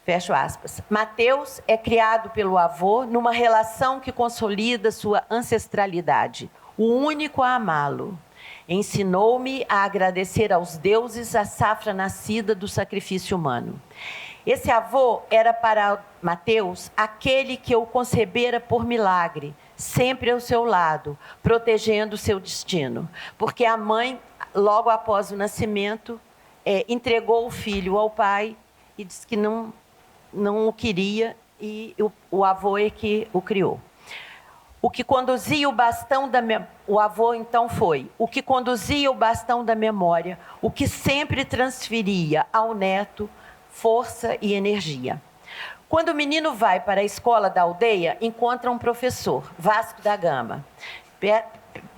Fecho aspas. Mateus é criado pelo avô numa relação que consolida sua ancestralidade, o único a amá-lo. Ensinou-me a agradecer aos deuses a safra nascida do sacrifício humano. Esse avô era para Mateus aquele que o concebera por milagre, sempre ao seu lado, protegendo o seu destino. Porque a mãe, logo após o nascimento, entregou o filho ao pai e disse que não o queria, e o avô é que o criou. O que conduzia o bastão da o avô então foi o que conduzia o bastão da memória, o que sempre transferia ao neto força e energia. Quando o menino vai para a escola da aldeia, encontra um professor, Vasco da Gama.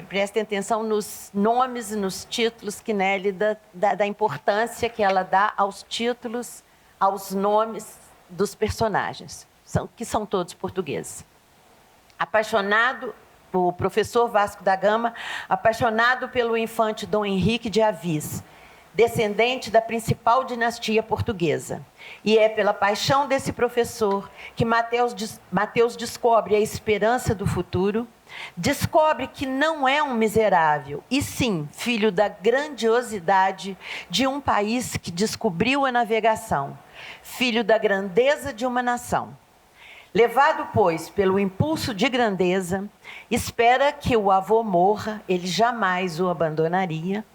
Prestem atenção nos nomes e nos títulos que Nélida da importância que ela dá aos títulos, aos nomes dos personagens, que são todos portugueses. Apaixonado, o professor Vasco da Gama, apaixonado pelo infante Dom Henrique de Avis, descendente da principal dinastia portuguesa. E é pela paixão desse professor que Mateus descobre a esperança do futuro, descobre que não é um miserável, e sim filho da grandiosidade de um país que descobriu a navegação, filho da grandeza de uma nação. Levado, pois, pelo impulso de grandeza, espera que o avô morra, ele jamais o abandonaria,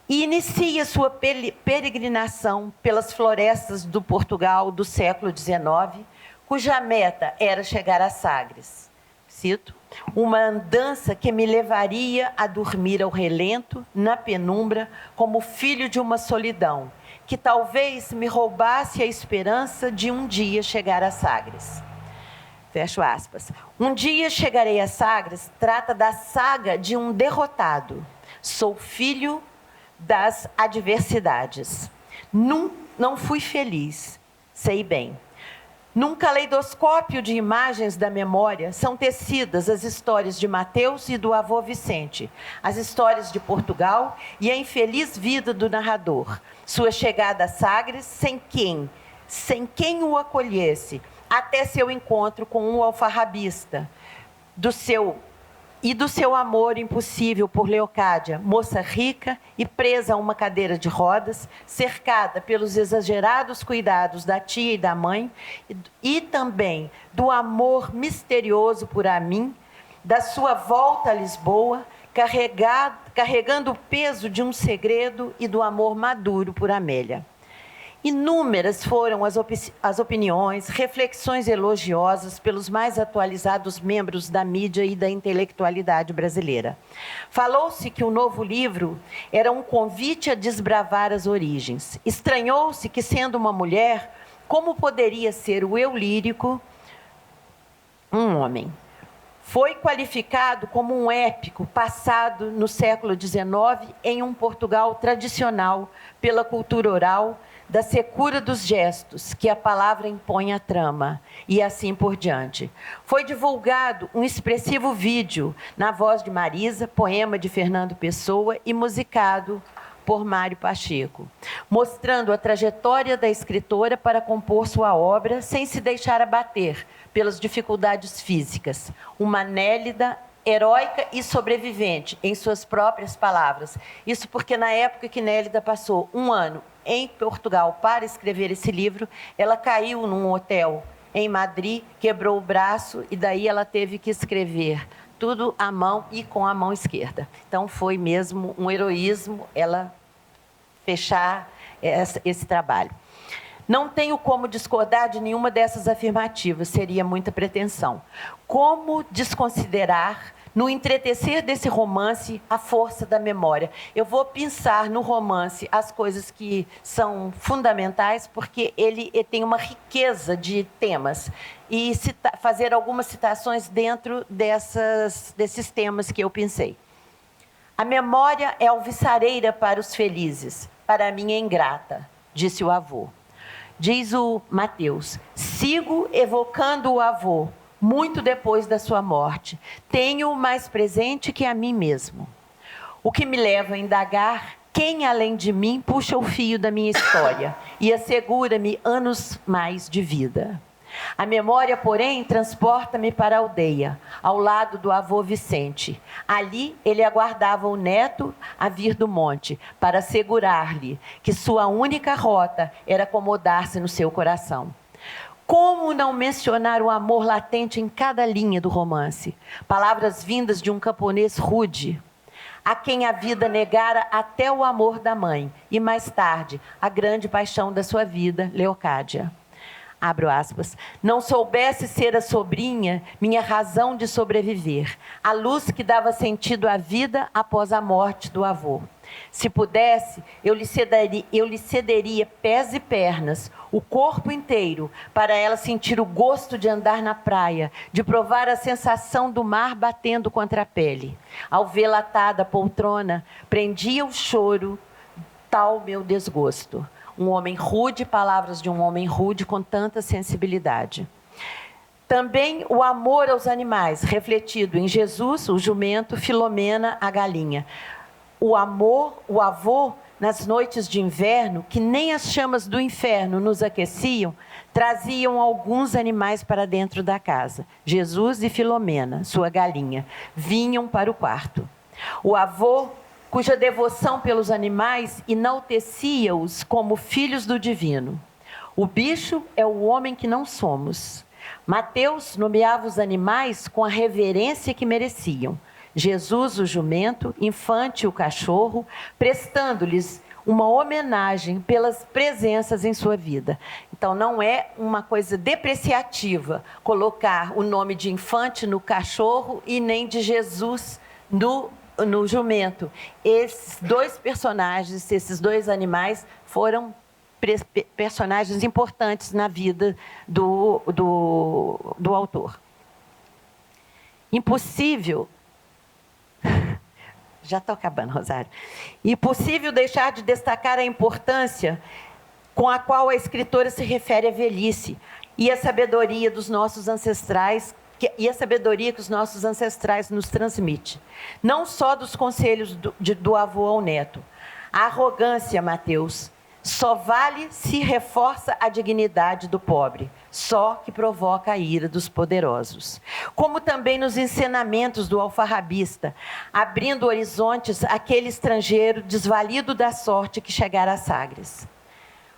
e inicia sua peregrinação pelas florestas do Portugal do século XIX, cuja meta era chegar a Sagres. Cito: uma andança que me levaria a dormir ao relento, na penumbra, como filho de uma solidão, que talvez me roubasse a esperança de um dia chegar a Sagres. Fecho aspas. Um Dia Chegarei a Sagres trata da saga de um derrotado. Sou filho das adversidades. Não fui feliz, sei bem. Num caleidoscópio de imagens da memória, são tecidas as histórias de Mateus e do avô Vicente, as histórias de Portugal e a infeliz vida do narrador, sua chegada a Sagres sem quem o acolhesse, até seu encontro com um alfarrabista, do seu amor impossível por Leocádia, moça rica e presa a uma cadeira de rodas, cercada pelos exagerados cuidados da tia e da mãe, e também do amor misterioso por Amin, da sua volta a Lisboa, carregando o peso de um segredo e do amor maduro por Amélia. Inúmeras foram as opiniões, reflexões elogiosas pelos mais atualizados membros da mídia e da intelectualidade brasileira. Falou-se que o novo livro era um convite a desbravar as origens. Estranhou-se que, sendo uma mulher, como poderia ser o eu lírico um homem? Foi qualificado como um épico passado no século XIX em um Portugal tradicional pela cultura oral, da secura dos gestos, que a palavra impõe à trama, e assim por diante. Foi divulgado um expressivo vídeo na voz de Marisa, poema de Fernando Pessoa e musicado por Mário Pacheco, mostrando a trajetória da escritora para compor sua obra sem se deixar abater pelas dificuldades físicas. Uma Nélida heróica e sobrevivente, em suas próprias palavras. Isso porque, na época que Nélida passou um ano em Portugal para escrever esse livro, ela caiu num hotel em Madrid, quebrou o braço e daí ela teve que escrever tudo à mão e com a mão esquerda. Então, foi mesmo um heroísmo ela fechar esse trabalho. Não tenho como discordar de nenhuma dessas afirmativas, seria muita pretensão. Como desconsiderar, no entretecer desse romance, a força da memória? Eu vou pensar no romance as coisas que são fundamentais, porque ele tem uma riqueza de temas, e fazer algumas citações dentro desses temas que eu pensei. A memória é alvissareira para os felizes, para mim é ingrata, disse o avô. Diz o Mateus: sigo evocando o avô, muito depois da sua morte. Tenho-o mais presente que a mim mesmo. O que me leva a indagar quem, além de mim, puxa o fio da minha história e assegura-me anos mais de vida. A memória, porém, transporta-me para a aldeia, ao lado do avô Vicente. Ali ele aguardava o neto a vir do monte, para assegurar-lhe que sua única rota era acomodar-se no seu coração. Como não mencionar o amor latente em cada linha do romance? Palavras vindas de um camponês rude, a quem a vida negara até o amor da mãe, e mais tarde, a grande paixão da sua vida, Leocádia. Abro aspas, não soubesse ser a sobrinha minha razão de sobreviver, a luz que dava sentido à vida após a morte do avô. Se pudesse, eu lhe cederia pés e pernas, o corpo inteiro, para ela sentir o gosto de andar na praia, de provar a sensação do mar batendo contra a pele. Ao vê-la atada à poltrona, prendia o choro, tal meu desgosto. Um homem rude, palavras de um homem rude com tanta sensibilidade. Também o amor aos animais, refletido em Jesus, o jumento, Filomena, a galinha. O amor, o avô, nas noites de inverno, que nem as chamas do inferno nos aqueciam, traziam alguns animais para dentro da casa. Jesus e Filomena, sua galinha, vinham para o quarto. O avô, cuja devoção pelos animais enaltecia-os como filhos do divino. O bicho é o homem que não somos. Mateus nomeava os animais com a reverência que mereciam. Jesus, o jumento, Infante, o cachorro, prestando-lhes uma homenagem pelas presenças em sua vida. Então, não é uma coisa depreciativa colocar o nome de Infante no cachorro e nem de Jesus no jumento. Esses dois personagens, esses dois animais, foram personagens importantes na vida do autor. Impossível... Já estou acabando, Rosário. Impossível deixar de destacar a importância com a qual a escritora se refere à velhice. e a sabedoria dos nossos ancestrais, e a sabedoria que os nossos ancestrais nos transmitem. Não só dos conselhos do avô ao neto. A arrogância, Mateus, só vale se reforça a dignidade do pobre, só que provoca a ira dos poderosos. Como também nos ensinamentos do alfarrabista, abrindo horizontes àquele estrangeiro desvalido da sorte que chegara a Sagres.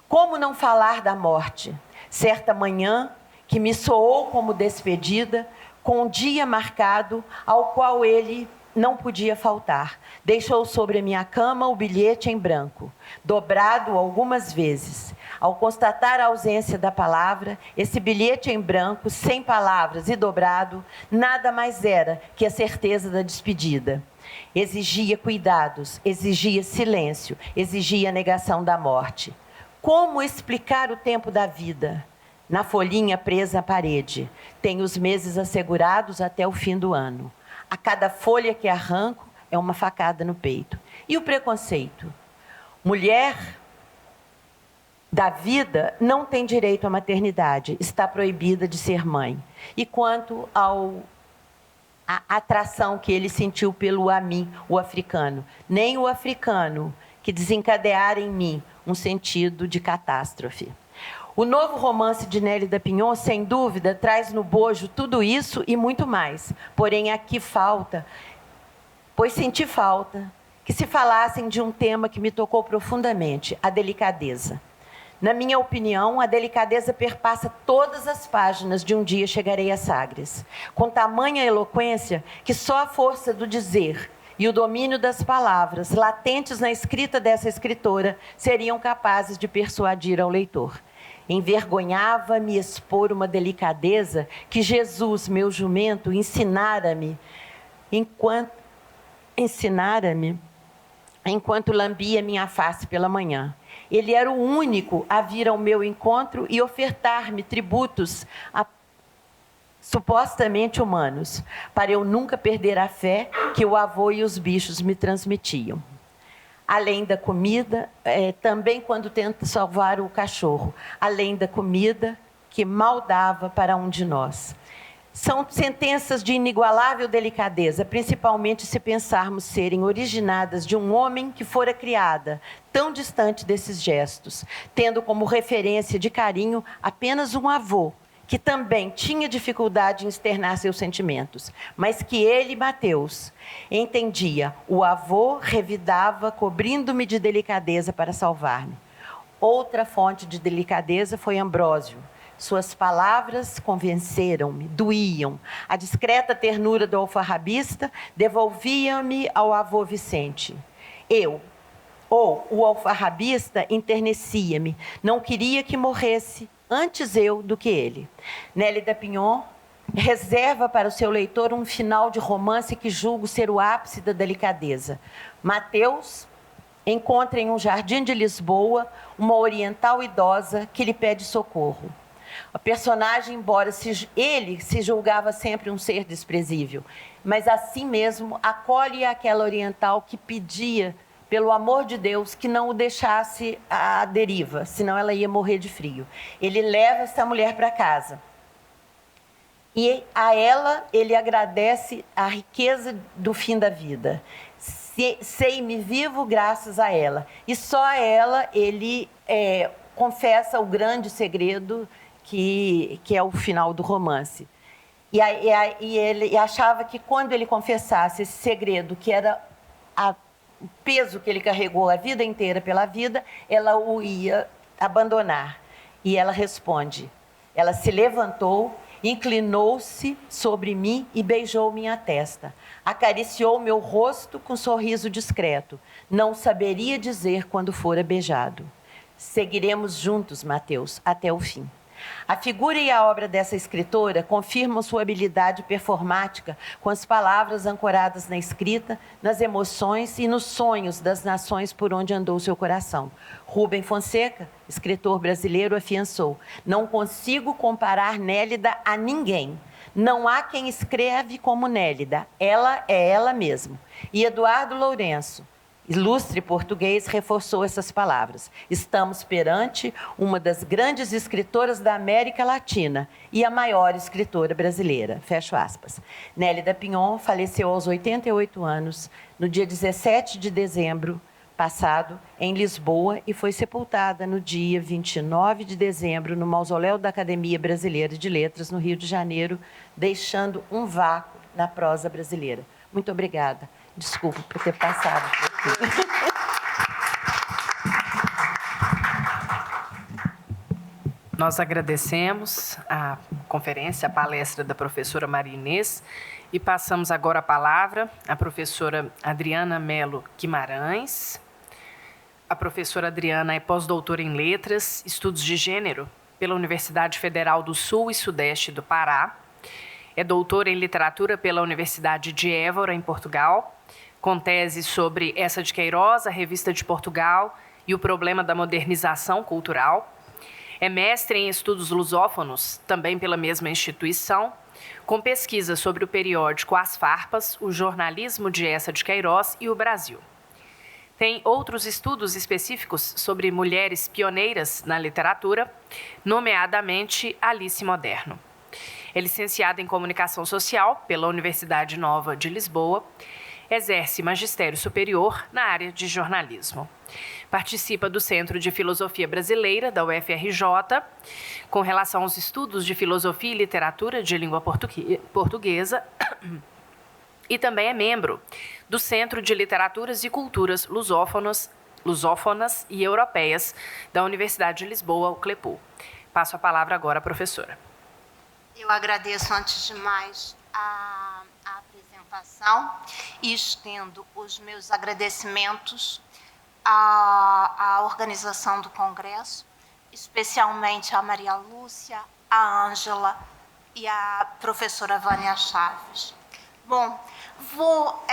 Como não falar da morte? Certa manhã, que me soou como despedida, com um dia marcado ao qual ele não podia faltar. Deixou sobre a minha cama o bilhete em branco, dobrado algumas vezes. Ao constatar a ausência da palavra, esse bilhete em branco, sem palavras e dobrado, nada mais era que a certeza da despedida. Exigia cuidados, exigia silêncio, exigia a negação da morte. Como explicar o tempo da vida? Na folhinha presa à parede, tenho os meses assegurados até o fim do ano. A cada folha que arranco é uma facada no peito. E o preconceito? Mulher da vida não tem direito à maternidade, está proibida de ser mãe. E quanto à atração que ele sentiu pelo Amin, o africano, nem o africano que desencadeara em mim um sentido de catástrofe. O novo romance de Nélida Pinhon, sem dúvida, traz no bojo tudo isso e muito mais. Porém, aqui falta, pois senti falta, que se falassem de um tema que me tocou profundamente, a delicadeza. Na minha opinião, a delicadeza perpassa todas as páginas de Um Dia Chegarei a Sagres, com tamanha eloquência que só a força do dizer e o domínio das palavras, latentes na escrita dessa escritora, seriam capazes de persuadir ao leitor. Envergonhava-me expor uma delicadeza que Jesus, meu jumento, ensinara-me enquanto lambia minha face pela manhã. Ele era o único a vir ao meu encontro e ofertar-me tributos supostamente humanos, para eu nunca perder a fé que o avô e os bichos me transmitiam. Além da comida, também quando tenta salvar o cachorro, além da comida que mal dava para um de nós. São sentenças de inigualável delicadeza, principalmente se pensarmos serem originadas de um homem que fora criada tão distante desses gestos, tendo como referência de carinho apenas um avô, que também tinha dificuldade em externar seus sentimentos, mas que ele, Mateus, entendia. O avô revidava, cobrindo-me de delicadeza para salvar-me. Outra fonte de delicadeza foi Ambrósio. Suas palavras convenceram-me, doíam. A discreta ternura do alfarrabista devolvia-me ao avô Vicente. O alfarrabista enternecia-me, não queria que morresse antes eu do que ele. Nélida Pinhon reserva para o seu leitor um final de romance que julgo ser o ápice da delicadeza. Mateus encontra em um jardim de Lisboa uma oriental idosa que lhe pede socorro. A personagem, embora ele se julgava sempre um ser desprezível, mas assim mesmo acolhe aquela oriental que pedia, pelo amor de Deus, que não o deixasse à deriva, senão ela ia morrer de frio. Ele leva essa mulher para casa. E a ela ele agradece a riqueza do fim da vida. Sei-me vivo graças a ela. E só a ela ele confessa o grande segredo que é o final do romance. E ele achava que quando ele confessasse esse segredo, que era o peso que ele carregou a vida inteira pela vida, ela o ia abandonar. E ela responde. Ela se levantou, inclinou-se sobre mim e beijou minha testa. Acariciou meu rosto com um sorriso discreto. Não saberia dizer quando fora beijado. Seguiremos juntos, Mateus, até o fim. A figura e a obra dessa escritora confirmam sua habilidade performática com as palavras ancoradas na escrita, nas emoções e nos sonhos das nações por onde andou seu coração. Rubem Fonseca, escritor brasileiro, afiançou: não consigo comparar Nélida a ninguém. Não há quem escreve como Nélida. Ela é ela mesma. E Eduardo Lourenço, ilustre português, reforçou essas palavras. Estamos perante uma das grandes escritoras da América Latina e a maior escritora brasileira. Fecho aspas. Nélida Pinhon faleceu aos 88 anos, no dia 17 de dezembro passado, em Lisboa, e foi sepultada no dia 29 de dezembro, no mausoléu da Academia Brasileira de Letras, no Rio de Janeiro, deixando um vácuo na prosa brasileira. Muito obrigada. Desculpe por ter passado por aqui. Nós agradecemos a conferência, a palestra da professora Maria Inês, e passamos agora a palavra à professora Adriana Melo Guimarães. A professora Adriana é pós-doutora em Letras, Estudos de Gênero, pela Universidade Federal do Sul e Sudeste do Pará. É doutora em Literatura pela Universidade de Évora, em Portugal, com tese sobre Eça de Queiroz, a Revista de Portugal e o problema da modernização cultural. É mestre em estudos lusófonos, também pela mesma instituição, com pesquisa sobre o periódico As Farpas, o jornalismo de Eça de Queiroz e o Brasil. Tem outros estudos específicos sobre mulheres pioneiras na literatura, nomeadamente Alice Moderno. É licenciada em Comunicação Social pela Universidade Nova de Lisboa, exerce magistério superior na área de jornalismo. Participa do Centro de Filosofia Brasileira da UFRJ, com relação aos estudos de filosofia e literatura de língua portuguesa, e também é membro do Centro de Literaturas e Culturas Lusófonas e Europeias da Universidade de Lisboa, o CLEPU. Passo a palavra agora à professora. Eu agradeço, antes de mais, a apresentação e estendo os meus agradecimentos à organização do Congresso, especialmente a Maria Lúcia, a Ângela e a professora Vânia Chaves. Bom, vou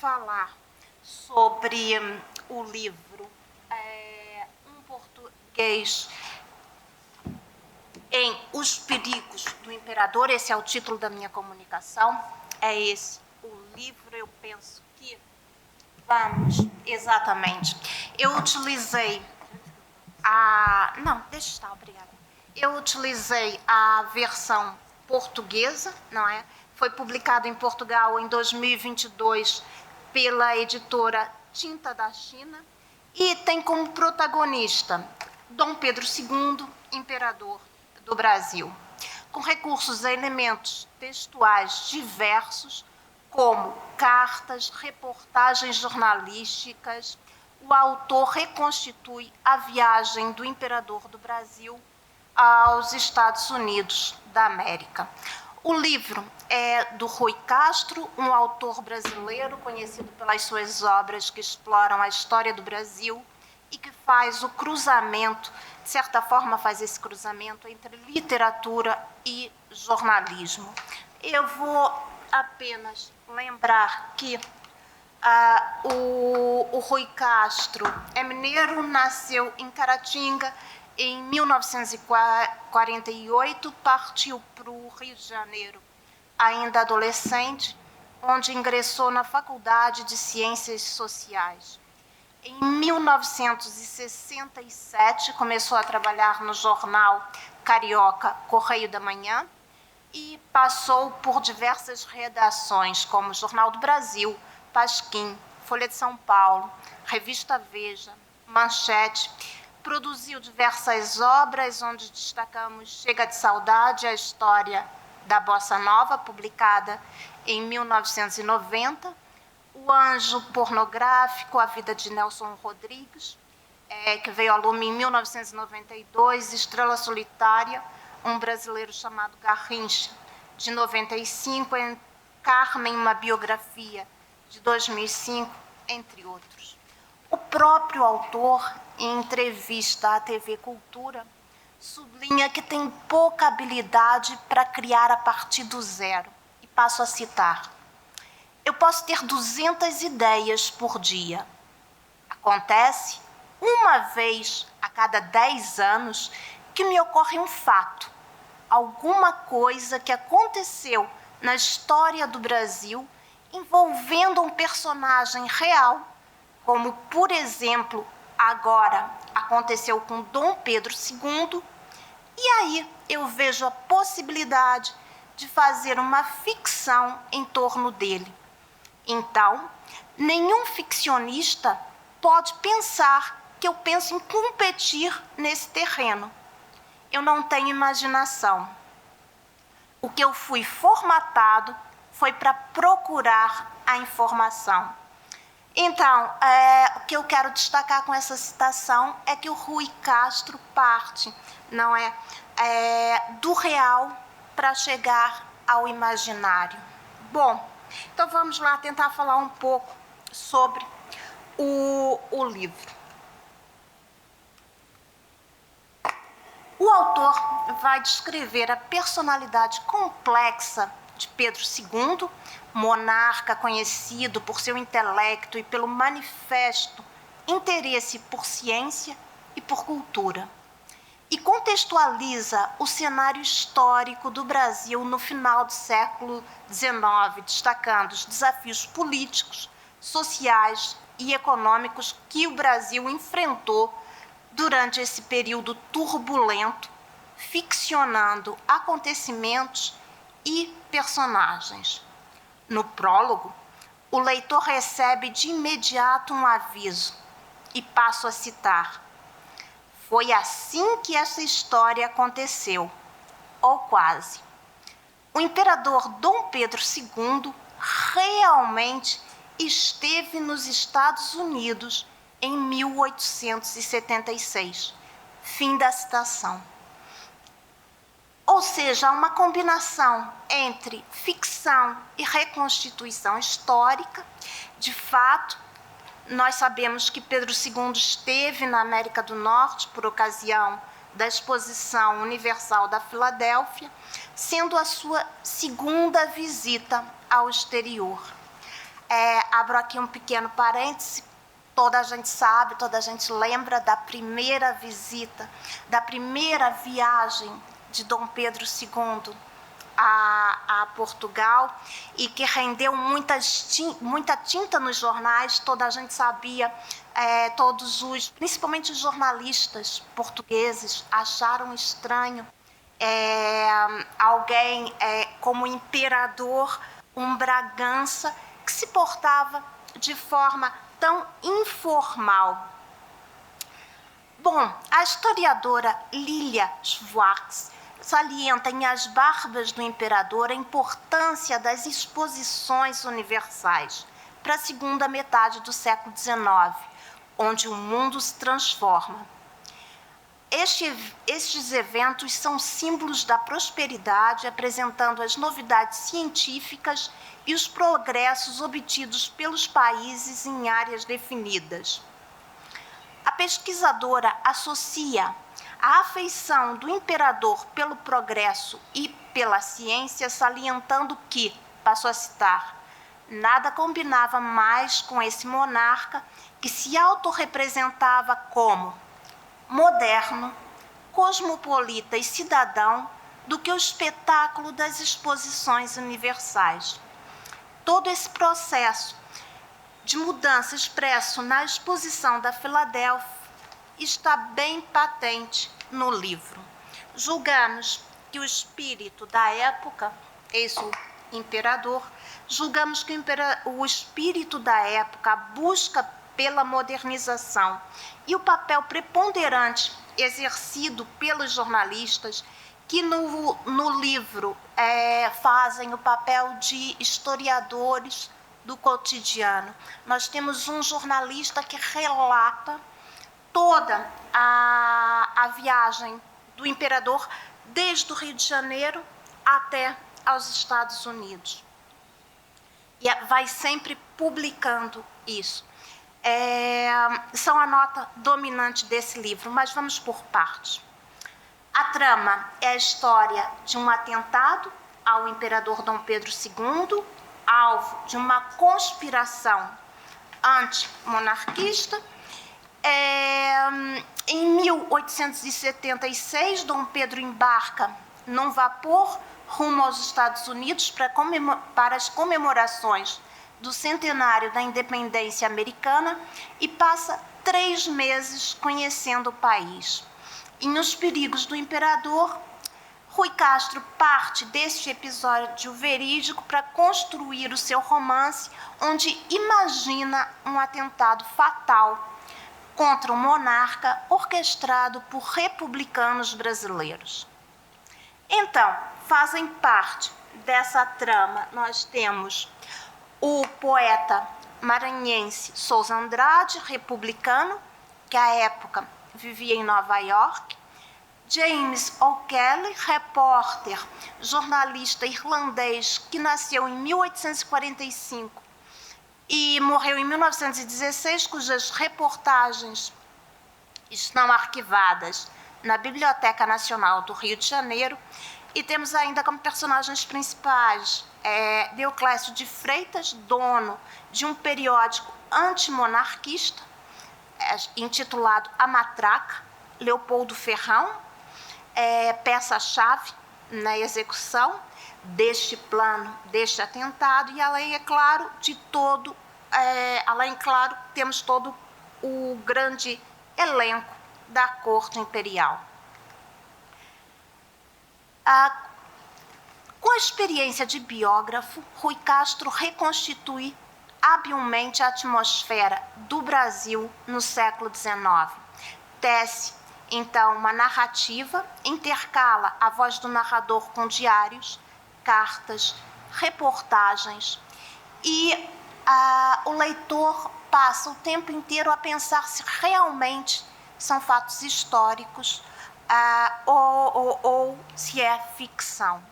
falar sobre o livro Um Português em Os Perigos do Imperador. Esse é o título da minha comunicação. É esse o livro, eu penso que... Vamos, exatamente. Eu utilizei Não, deixa estar, obrigada. Eu utilizei a versão portuguesa, não é? Foi publicado em Portugal em 2022 pela editora Tinta da China e tem como protagonista Dom Pedro II, imperador do Brasil, com recursos a elementos textuais diversos, como cartas, reportagens jornalísticas. O autor reconstitui a viagem do imperador do Brasil aos Estados Unidos da América. O livro é do Rui Castro, um autor brasileiro conhecido pelas suas obras que exploram a história do Brasil e que faz o cruzamento, de certa forma faz esse cruzamento entre literatura e jornalismo. Eu vou apenas lembrar que o Rui Castro é mineiro, nasceu em Caratinga em 1948, partiu para o Rio de Janeiro ainda adolescente, onde ingressou na Faculdade de Ciências Sociais. Em 1967, começou a trabalhar no jornal carioca Correio da Manhã e passou por diversas redações, como Jornal do Brasil, Pasquim, Folha de São Paulo, Revista Veja, Manchete. Produziu diversas obras, onde destacamos Chega de Saudade, a história da Bossa Nova, publicada em 1990, O Anjo Pornográfico, a vida de Nelson Rodrigues, que veio ao lume em 1992, Estrela Solitária, um brasileiro chamado Garrincha, de 95, Carmen, uma biografia, de 2005, entre outros. O próprio autor, em entrevista à TV Cultura, sublinha que tem pouca habilidade para criar a partir do zero. E passo a citar: eu posso ter 200 ideias por dia. Acontece, uma vez a cada 10 anos, que me ocorre um fato, alguma coisa que aconteceu na história do Brasil envolvendo um personagem real como, por exemplo, agora aconteceu com Dom Pedro II, e aí eu vejo a possibilidade de fazer uma ficção em torno dele. Então, nenhum ficcionista pode pensar que eu penso em competir nesse terreno. Eu não tenho imaginação. O que eu fui formatado foi para procurar a informação. Então, o que eu quero destacar com essa citação é que o Rui Castro parte, não é, do real para chegar ao imaginário. Bom, então vamos lá tentar falar um pouco sobre o livro. O autor vai descrever a personalidade complexa de Pedro II, monarca conhecido por seu intelecto e pelo manifesto interesse por ciência e por cultura. E contextualiza o cenário histórico do Brasil no final do século XIX, destacando os desafios políticos, sociais e econômicos que o Brasil enfrentou durante esse período turbulento, ficcionando acontecimentos e personagens. No prólogo, o leitor recebe de imediato um aviso, e passo a citar: "Foi assim que essa história aconteceu, ou quase. O imperador Dom Pedro II realmente esteve nos Estados Unidos em 1876. Fim da citação. Ou seja, há uma combinação entre ficção e reconstituição histórica. De fato, nós sabemos que Pedro II esteve na América do Norte por ocasião da Exposição Universal da Filadélfia, sendo a sua segunda visita ao exterior. Abro aqui um pequeno parêntese. Toda a gente sabe, toda a gente lembra da primeira visita, da primeira viagem de Dom Pedro II a Portugal, e que rendeu muita tinta nos jornais. Toda a gente sabia, principalmente os jornalistas portugueses, acharam estranho alguém como imperador, um Bragança, que se portava de forma tão informal. Bom, a historiadora Lilia Schwartz salienta em As Barbas do Imperador a importância das exposições universais para a segunda metade do século XIX, onde o mundo se transforma. Estes eventos são símbolos da prosperidade, apresentando as novidades científicas e os progressos obtidos pelos países em áreas definidas. A pesquisadora associa a afeição do imperador pelo progresso e pela ciência, salientando que, passo a citar, nada combinava mais com esse monarca que se autorrepresentava como moderno, cosmopolita e cidadão do que o espetáculo das exposições universais. Todo esse processo de mudança expresso na exposição da Filadélfia está bem patente no livro. Julgamos que o espírito da época, eis o imperador, julgamos que o espírito da época busca pela modernização e o papel preponderante exercido pelos jornalistas que no livro fazem o papel de historiadores do cotidiano. Nós temos um jornalista que relata toda a viagem do imperador, desde o Rio de Janeiro até aos Estados Unidos. E vai sempre publicando isso. São a nota dominante desse livro, mas vamos por partes. A trama é a história de um atentado ao imperador Dom Pedro II, alvo de uma conspiração antimonarquista. Em 1876, Dom Pedro embarca num vapor rumo aos Estados Unidos para as comemorações do centenário da independência americana e passa 3 meses conhecendo o país. E nos Perigos do Imperador, Rui Castro parte deste episódio verídico para construir o seu romance, onde imagina um atentado fatal contra o monarca orquestrado por republicanos brasileiros. Então, fazem parte dessa trama, nós temos o poeta maranhense Souza Andrade, republicano, que à época vivia em Nova York, James O'Kelly, repórter, jornalista irlandês, que nasceu em 1845 e morreu em 1916, cujas reportagens estão arquivadas na Biblioteca Nacional do Rio de Janeiro. E temos ainda como personagens principais Deoclésio de Freitas, dono de um periódico antimonarquista, intitulado A Matraca, Leopoldo Ferrão, peça-chave na execução deste plano, deste atentado, e além, é claro, temos todo o grande elenco da corte imperial. Com a experiência de biógrafo, Rui Castro reconstitui habilmente a atmosfera do Brasil no século XIX. Tece, então, uma narrativa, intercala a voz do narrador com diários, cartas, reportagens, e o leitor passa o tempo inteiro a pensar se realmente são fatos históricos ou se é ficção.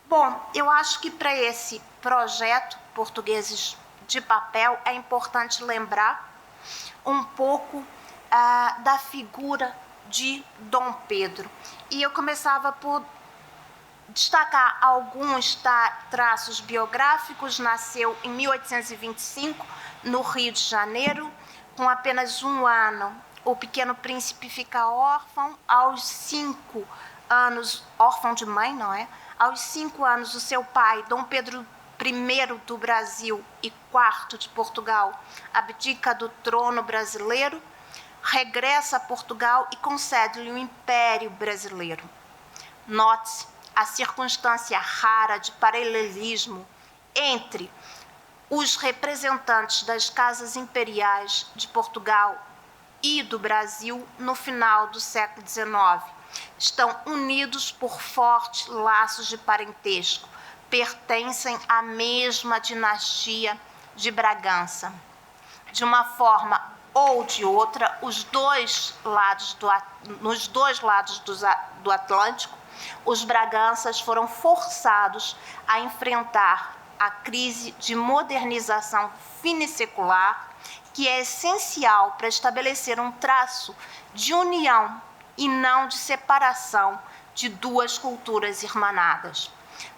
Bom, eu acho que para esse projeto Portugueses de Papel é importante lembrar um pouco da figura de Dom Pedro. E eu começava por destacar alguns traços biográficos. Nasceu em 1825, no Rio de Janeiro. Com apenas 1 ano, o Pequeno Príncipe fica órfão. Aos 5 anos, órfão de mãe, não é? Aos 5 anos, o seu pai, Dom Pedro I do Brasil e IV de Portugal, abdica do trono brasileiro, regressa a Portugal e concede-lhe o Império Brasileiro. Note-se a circunstância rara de paralelismo entre os representantes das casas imperiais de Portugal e do Brasil no final do século XIX. Estão unidos por fortes laços de parentesco, pertencem à mesma dinastia de Bragança. De uma forma ou de outra, nos dois lados do Atlântico, os Braganças foram forçados a enfrentar a crise de modernização finissecular, que é essencial para estabelecer um traço de união e não de separação de duas culturas irmanadas.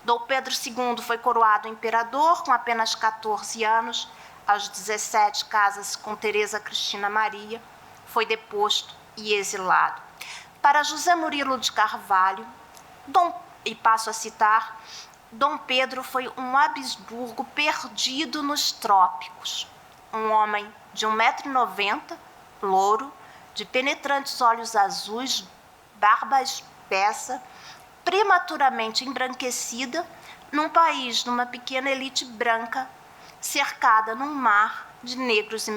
Dom Pedro II foi coroado imperador com apenas 14 anos. Aos 17, casa-se com Teresa Cristina Maria, foi deposto e exilado. Para José Murilo de Carvalho, e passo a citar, Dom Pedro foi um Habsburgo perdido nos trópicos. Um homem de 1,90 m, louro, de penetrantes olhos azuis, barba espessa, prematuramente embranquecida, num país de uma pequena elite branca, cercada num mar de negros e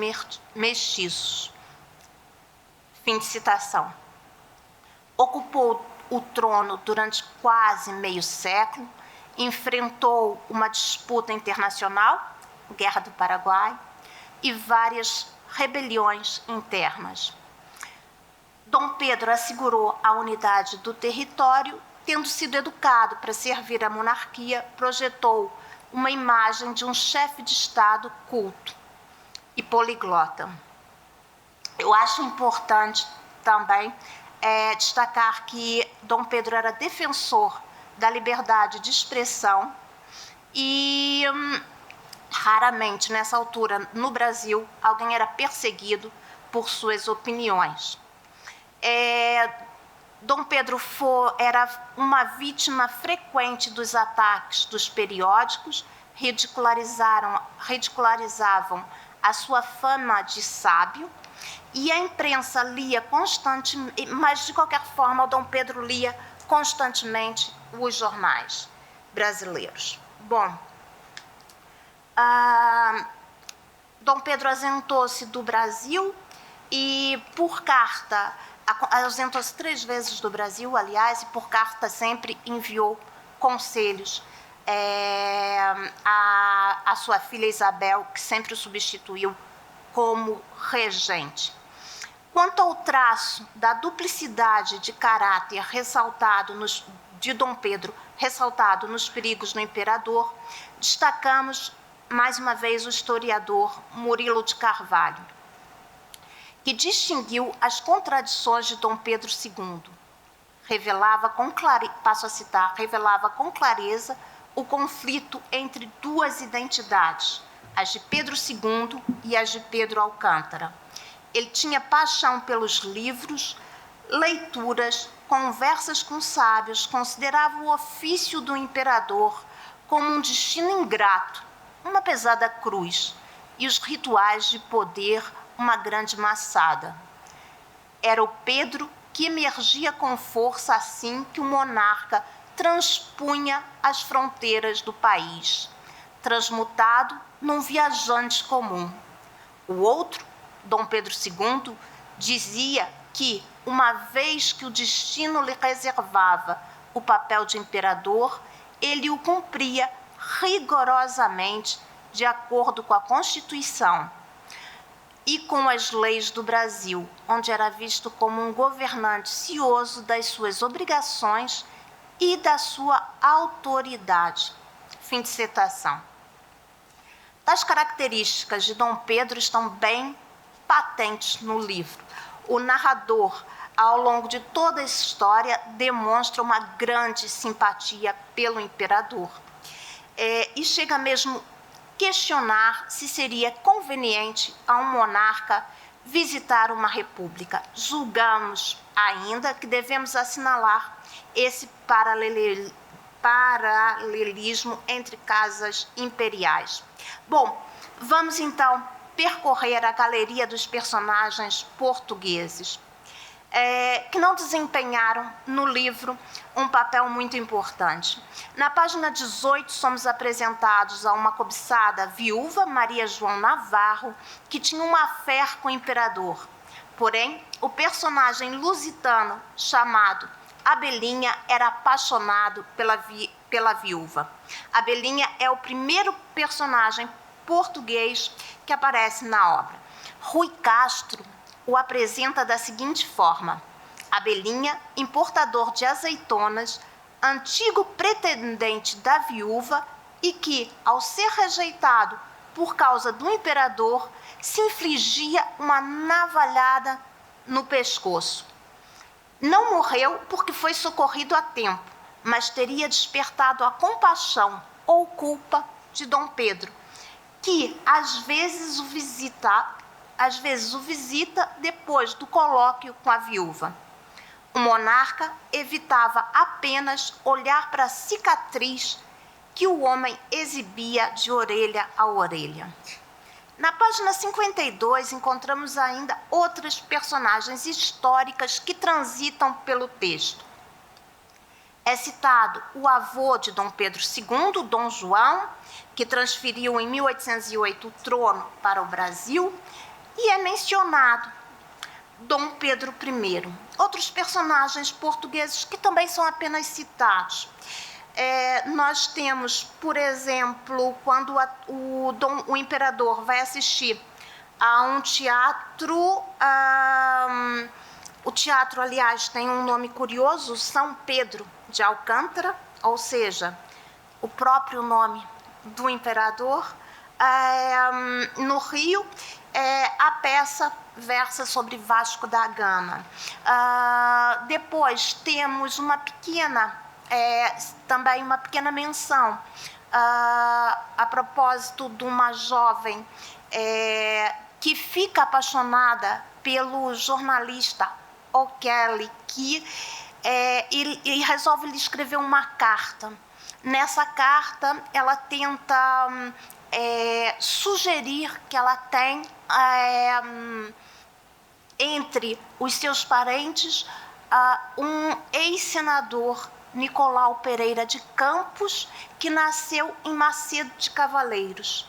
mestiços. Fim de citação. Ocupou o trono durante quase meio século, enfrentou uma disputa internacional, Guerra do Paraguai, e várias rebeliões internas. Dom Pedro assegurou a unidade do território, tendo sido educado para servir a monarquia, projetou uma imagem de um chefe de Estado culto e poliglota. Eu acho importante também destacar que Dom Pedro era defensor da liberdade de expressão e raramente, nessa altura, no Brasil, alguém era perseguido por suas opiniões. Dom Pedro era uma vítima frequente dos ataques dos periódicos, ridicularizavam a sua fama de sábio, e a imprensa lia constantemente, mas de qualquer forma o Dom Pedro lia constantemente os jornais brasileiros. Bom, Dom Pedro ausentou-se do Brasil e, por carta, ausentou-se 3 vezes do Brasil, aliás, e por carta sempre enviou conselhos a sua filha Isabel, que sempre o substituiu como regente. Quanto ao traço da duplicidade de caráter de Dom Pedro, ressaltado nos Perigos do Imperador, destacamos mais uma vez o historiador Murilo de Carvalho, que distinguiu as contradições de Dom Pedro II. Revelava com clareza o conflito entre 2 identidades, as de Pedro II e as de Pedro Alcântara. Ele tinha paixão pelos livros, leituras, conversas com sábios, considerava o ofício do imperador como um destino ingrato, uma pesada cruz, e os rituais de poder uma grande maçada. Era o Pedro que emergia com força assim que o monarca transpunha as fronteiras do país, transmutado num viajante comum. O outro, Dom Pedro II, dizia que, uma vez que o destino lhe reservava o papel de imperador, ele o cumpria rigorosamente de acordo com a Constituição e com as leis do Brasil, onde era visto como um governante cioso das suas obrigações e da sua autoridade. Fim de citação. Tais características de Dom Pedro estão bem patentes no livro. O narrador, ao longo de toda a história, demonstra uma grande simpatia pelo imperador. E chega mesmo a questionar se seria conveniente a um monarca visitar uma república. Julgamos ainda que devemos assinalar esse paralelismo entre casas imperiais. Bom, vamos então percorrer a galeria dos personagens portugueses que não desempenharam no livro um papel muito importante. Na página 18, somos apresentados a uma cobiçada viúva, Maria João Navarro, que tinha uma fé com o imperador. Porém, o personagem lusitano chamado Abelinha era apaixonado pela viúva. Abelinha é o primeiro personagem português que aparece na obra. Rui Castro o apresenta da seguinte forma: Abelinha, importador de azeitonas, antigo pretendente da viúva e que, ao ser rejeitado por causa do imperador, se infligia uma navalhada no pescoço. Não morreu porque foi socorrido a tempo, mas teria despertado a compaixão ou culpa de Dom Pedro, que às vezes o visita depois do colóquio com a viúva. O monarca evitava apenas olhar para a cicatriz que o homem exibia de orelha a orelha. Na página 52, encontramos ainda outras personagens históricas que transitam pelo texto. É citado o avô de Dom Pedro II, Dom João, que transferiu em 1808 o trono para o Brasil, e é mencionado Dom Pedro I. Outros personagens portugueses que também são apenas citados. Nós temos, por exemplo, quando o imperador vai assistir a um teatro, o teatro, aliás, tem um nome curioso, São Pedro de Alcântara, ou seja, o próprio nome do imperador. No Rio, a peça versa sobre Vasco da Gama. Depois temos também uma pequena menção a propósito de uma jovem que fica apaixonada pelo jornalista O'Kelly, e resolve lhe escrever uma carta. Nessa carta, ela tenta sugerir que ela tem entre os seus parentes um ex-senador, Nicolau Pereira de Campos, que nasceu em Macedo de Cavaleiros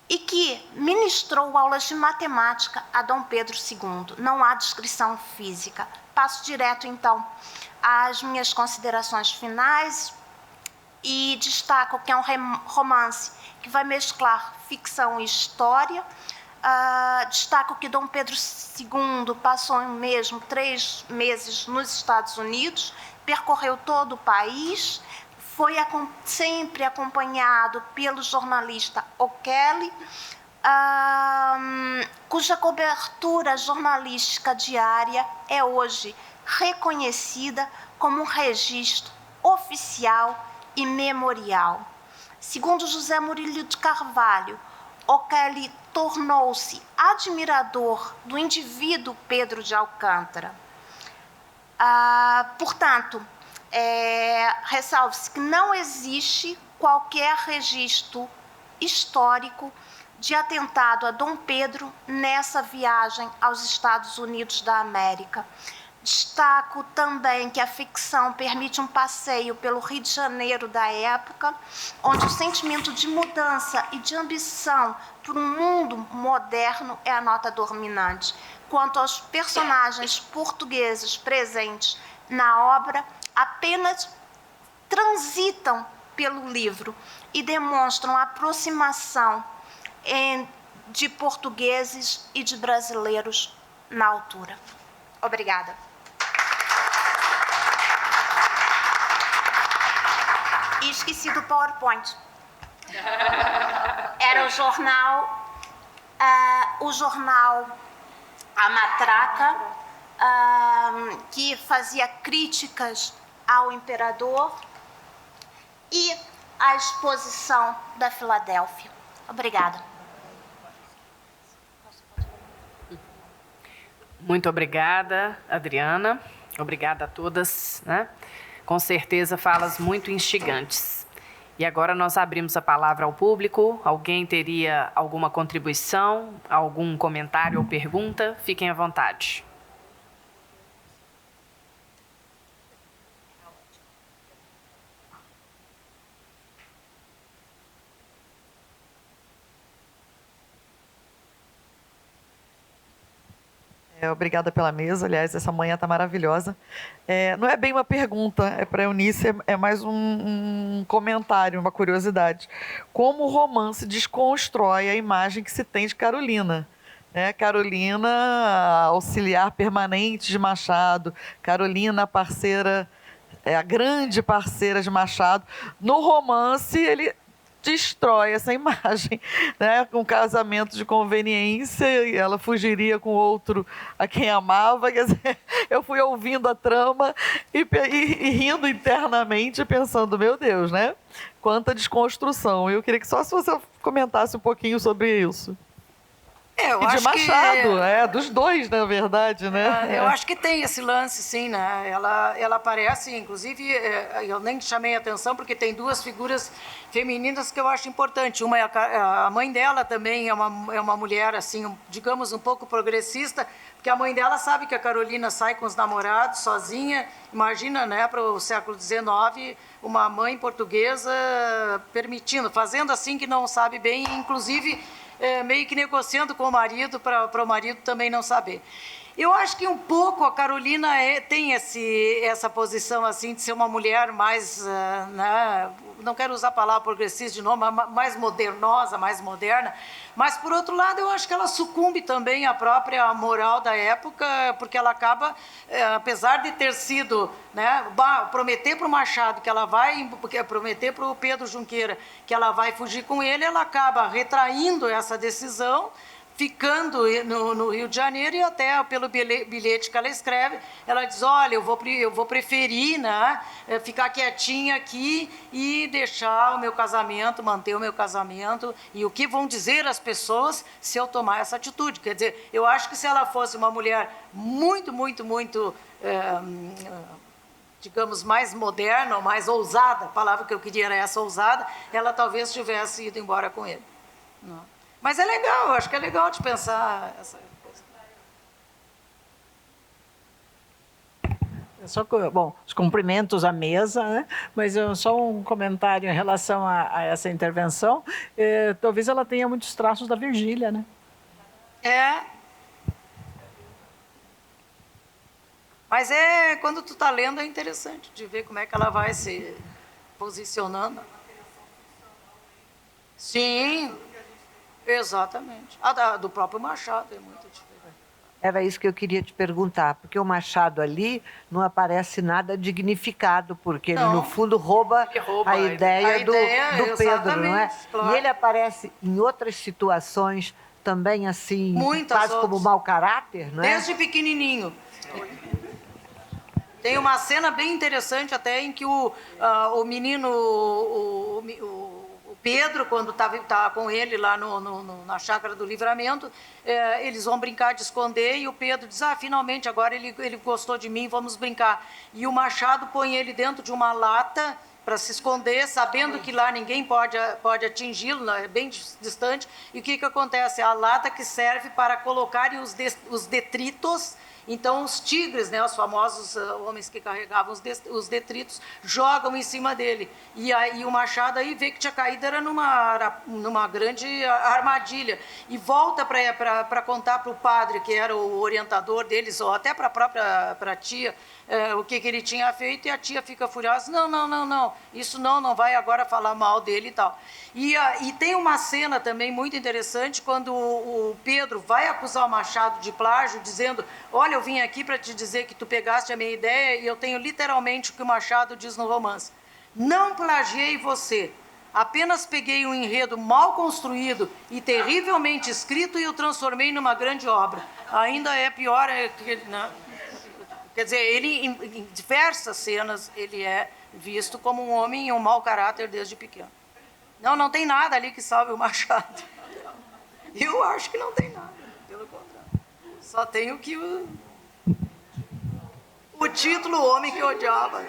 e que ministrou aulas de matemática a Dom Pedro II. Não há descrição física. Passo direto, então, às minhas considerações finais e destaco que é um romance que vai mesclar ficção e história. Destaco que Dom Pedro II passou mesmo 3 meses nos Estados Unidos, percorreu todo o país, foi sempre acompanhado pelo jornalista O'Kelly, cuja cobertura jornalística diária é hoje reconhecida como um registro oficial e memorial. Segundo José Murilo de Carvalho, O'Kelly tornou-se admirador do indivíduo Pedro de Alcântara. Portanto, ressalve-se que não existe qualquer registro histórico de atentado a Dom Pedro nessa viagem aos Estados Unidos da América. Destaco também que a ficção permite um passeio pelo Rio de Janeiro da época, onde o sentimento de mudança e de ambição por um mundo moderno é a nota dominante. Quanto aos personagens portugueses presentes na obra, apenas transitam pelo livro e demonstram a aproximação de portugueses e de brasileiros na altura. Obrigada. E esqueci do PowerPoint. Era o jornal A Matraca, que fazia críticas ao imperador, e a exposição da Filadélfia. Obrigada. Muito obrigada, Adriana. Obrigada a todas, né? Com certeza, falas muito instigantes. E agora nós abrimos a palavra ao público. Alguém teria alguma contribuição, algum comentário ou pergunta? Fiquem à vontade. Obrigada pela mesa, aliás, essa manhã está maravilhosa. Não é bem uma pergunta, para a Eunice, é mais um comentário, uma curiosidade. Como o romance desconstrói a imagem que se tem de Carolina. Carolina, auxiliar permanente de Machado, Carolina, parceira, a grande parceira de Machado. No romance, ele destrói essa imagem, né? Com um casamento de conveniência, e ela fugiria com outro a quem amava. Quer dizer, eu fui ouvindo a trama e rindo internamente, pensando, meu Deus, né? Quanta desconstrução. Eu queria que só se você comentasse um pouquinho sobre isso. Eu e acho de Machado, que... dos dois, na verdade, né? Eu acho que tem esse lance, sim, né? Ela aparece, inclusive, eu nem chamei a atenção, porque tem 2 figuras femininas que eu acho importante. Uma é a mãe dela também, é uma mulher, assim, digamos, um pouco progressista, porque a mãe dela sabe que a Carolina sai com os namorados sozinha. Imagina, né, para o século XIX, uma mãe portuguesa permitindo, fazendo assim que não sabe bem, inclusive... meio que negociando com o marido, para o marido também não saber. Eu acho que um pouco a Carolina tem essa posição assim de ser uma mulher mais, né, não quero usar a palavra progressista de novo, mas mais modernosa, mais moderna. Mas, por outro lado, eu acho que ela sucumbe também à própria moral da época, porque ela acaba, apesar de ter sido, né, prometer para o Machado que ela vai, prometer para o Pedro Junqueira que ela vai fugir com ele, ela acaba retraindo essa decisão, ficando no Rio de Janeiro, e até pelo bilhete que ela escreve, ela diz, olha, eu vou preferir, né, ficar quietinha aqui e deixar o meu casamento, manter o meu casamento, e o que vão dizer as pessoas se eu tomar essa atitude. Quer dizer, eu acho que se ela fosse uma mulher muito, muito, muito digamos, mais moderna, ou mais ousada, a palavra que eu queria era essa, ousada, ela talvez tivesse ido embora com ele. Não. Mas é legal, eu acho que é legal de pensar essa coisa. Bom, os cumprimentos à mesa, né? Mas só um comentário em relação a essa intervenção. Talvez ela tenha muitos traços da Virgília, né? Mas quando tu está lendo é interessante de ver como é que ela vai se posicionando. Sim, exatamente. A do próprio Machado é muito diferente. Era isso que eu queria te perguntar, porque o Machado ali não aparece nada dignificado, porque ele, no fundo, rouba a ideia do Pedro, não é? Claro. E ele aparece em outras situações também, assim, quase como mau caráter, não é? Desde pequenininho. Tem uma cena bem interessante até em que o menino, o Pedro, quando estava com ele lá na Chácara do Livramento, eles vão brincar de esconder e o Pedro diz, finalmente agora ele gostou de mim, vamos brincar. E o Machado põe ele dentro de uma lata para se esconder, sabendo que lá ninguém pode atingi-lo, é bem distante. E o que acontece? A lata que serve para colocarem os detritos. Então, os tigres, né, os famosos homens que carregavam os detritos, jogam em cima dele. E o Machado aí vê que tinha caído era numa grande armadilha. E volta para contar para o padre, que era o orientador deles, ou até para a própria tia, o que ele tinha feito. E a tia fica furiosa, não, isso não vai agora falar mal dele e tal. E tem uma cena também muito interessante, quando o Pedro vai acusar o Machado de plágio, dizendo, olha, eu vim aqui para te dizer que tu pegaste a minha ideia e eu tenho literalmente o que o Machado diz no romance. Não plagiei você, apenas peguei um enredo mal construído e terrivelmente escrito e o transformei numa grande obra. Ainda é pior, quer dizer, ele em diversas cenas ele é visto como um homem e um mau caráter desde pequeno. Não tem nada ali que salve o Machado. Eu acho que não tem nada, pelo contrário. Só tem o que o título O Homem que Odiava.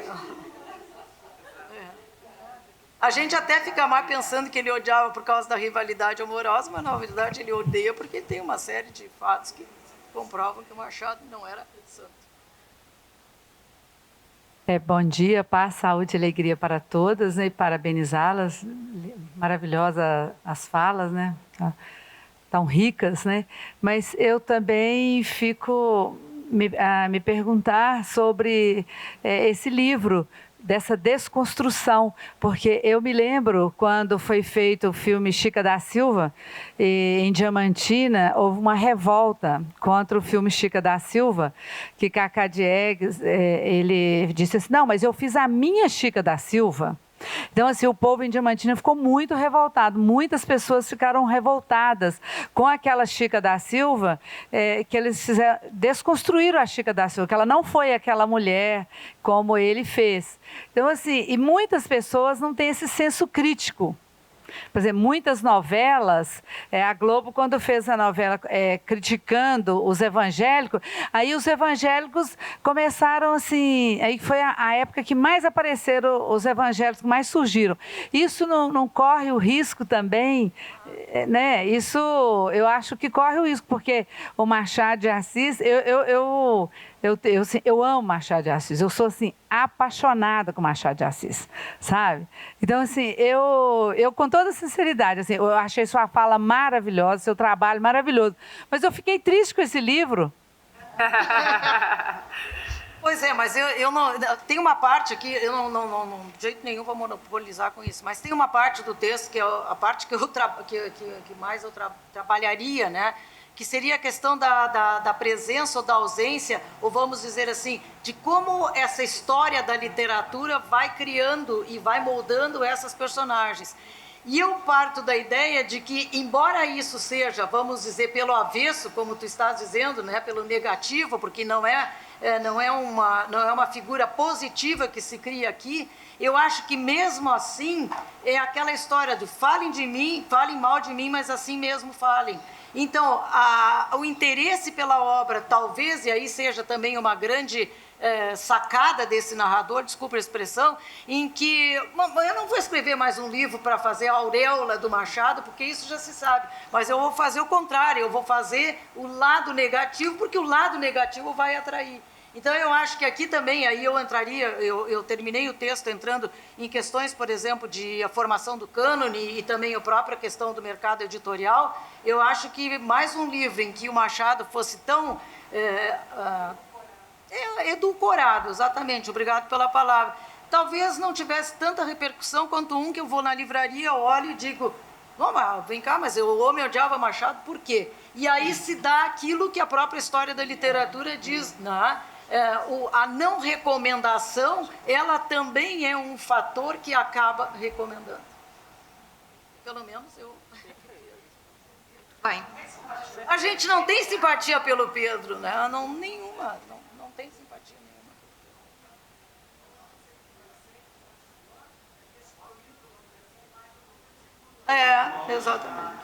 A gente até fica mais pensando que ele odiava por causa da rivalidade amorosa, mas na verdade ele odeia porque tem uma série de fatos que comprovam que o Machado não era santo. Bom dia, paz, saúde e alegria para todas, né? E parabenizá-las, maravilhosas as falas, né? Tão ricas, né? Mas eu também fico me perguntar sobre esse livro, dessa desconstrução, porque eu me lembro quando foi feito o filme Chica da Silva, em Diamantina, houve uma revolta contra o filme Chica da Silva, que Cacá Diegues, ele disse assim, não, mas eu fiz a minha Chica da Silva. Então, assim, o povo em Diamantina ficou muito revoltado. Muitas pessoas ficaram revoltadas com aquela Chica da Silva, que eles desconstruíram a Chica da Silva, que ela não foi aquela mulher como ele fez. Então, assim, e muitas pessoas não têm esse senso crítico. Por exemplo, muitas novelas, a Globo, quando fez a novela criticando os evangélicos, aí os evangélicos começaram assim, aí foi a época que mais apareceram os evangélicos, que mais surgiram. Isso não corre o risco também, né? Isso eu acho que corre o risco, porque o Machado de Assis, eu amo Machado de Assis, eu sou assim, apaixonada com Machado de Assis, sabe? Então, assim, eu com toda sinceridade, assim, eu achei sua fala maravilhosa, seu trabalho maravilhoso, mas eu fiquei triste com esse livro. Pois é, mas eu não... Tem uma parte aqui, eu não de jeito nenhum vou monopolizar com isso, mas tem uma parte do texto, que é a parte que mais eu trabalharia, né? Que seria a questão da presença ou da ausência, ou vamos dizer assim, de como essa história da literatura vai criando e vai moldando essas personagens. E eu parto da ideia de que, embora isso seja, vamos dizer, pelo avesso, como tu estás dizendo, né, pelo negativo, porque não é uma figura positiva que se cria aqui, eu acho que mesmo assim é aquela história de falem de mim, falem mal de mim, mas assim mesmo falem. Então, o interesse pela obra, talvez, e aí seja também uma grande sacada desse narrador, desculpa a expressão, em que eu não vou escrever mais um livro para fazer a auréola do Machado, porque isso já se sabe, mas eu vou fazer o contrário, eu vou fazer o lado negativo, porque o lado negativo vai atrair. Então, eu acho que aqui também, aí eu entraria, eu terminei o texto entrando em questões, por exemplo, de a formação do cânone e também a própria questão do mercado editorial. Eu acho que mais um livro em que o Machado fosse tão edulcorado, exatamente, obrigado pela palavra, talvez não tivesse tanta repercussão quanto um que eu vou na livraria, olho e digo, vem cá, mas o homem odiava Machado, por quê? E aí se dá aquilo que a própria história da literatura diz, né? A não recomendação, ela também é um fator que acaba recomendando. Pelo menos eu... Bem, A gente não tem simpatia pelo Pedro, né? Nenhuma, não tem simpatia nenhuma. Exatamente.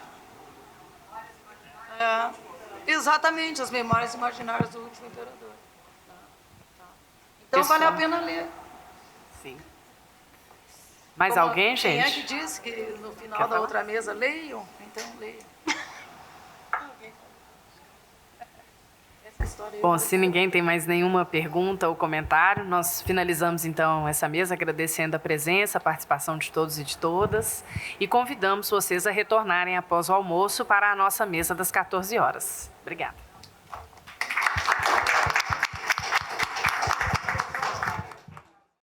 Exatamente, as memórias imaginárias do último imperador. Então, vale a pena ler. Sim. Mais alguém, gente? Quem é que disse que no final da outra mesa leiam? Então, leiam. Bom, se ninguém tem mais nenhuma pergunta ou comentário, nós finalizamos então essa mesa agradecendo a presença, a participação de todos e de todas e convidamos vocês a retornarem após o almoço para a nossa mesa das 14 horas. Obrigada.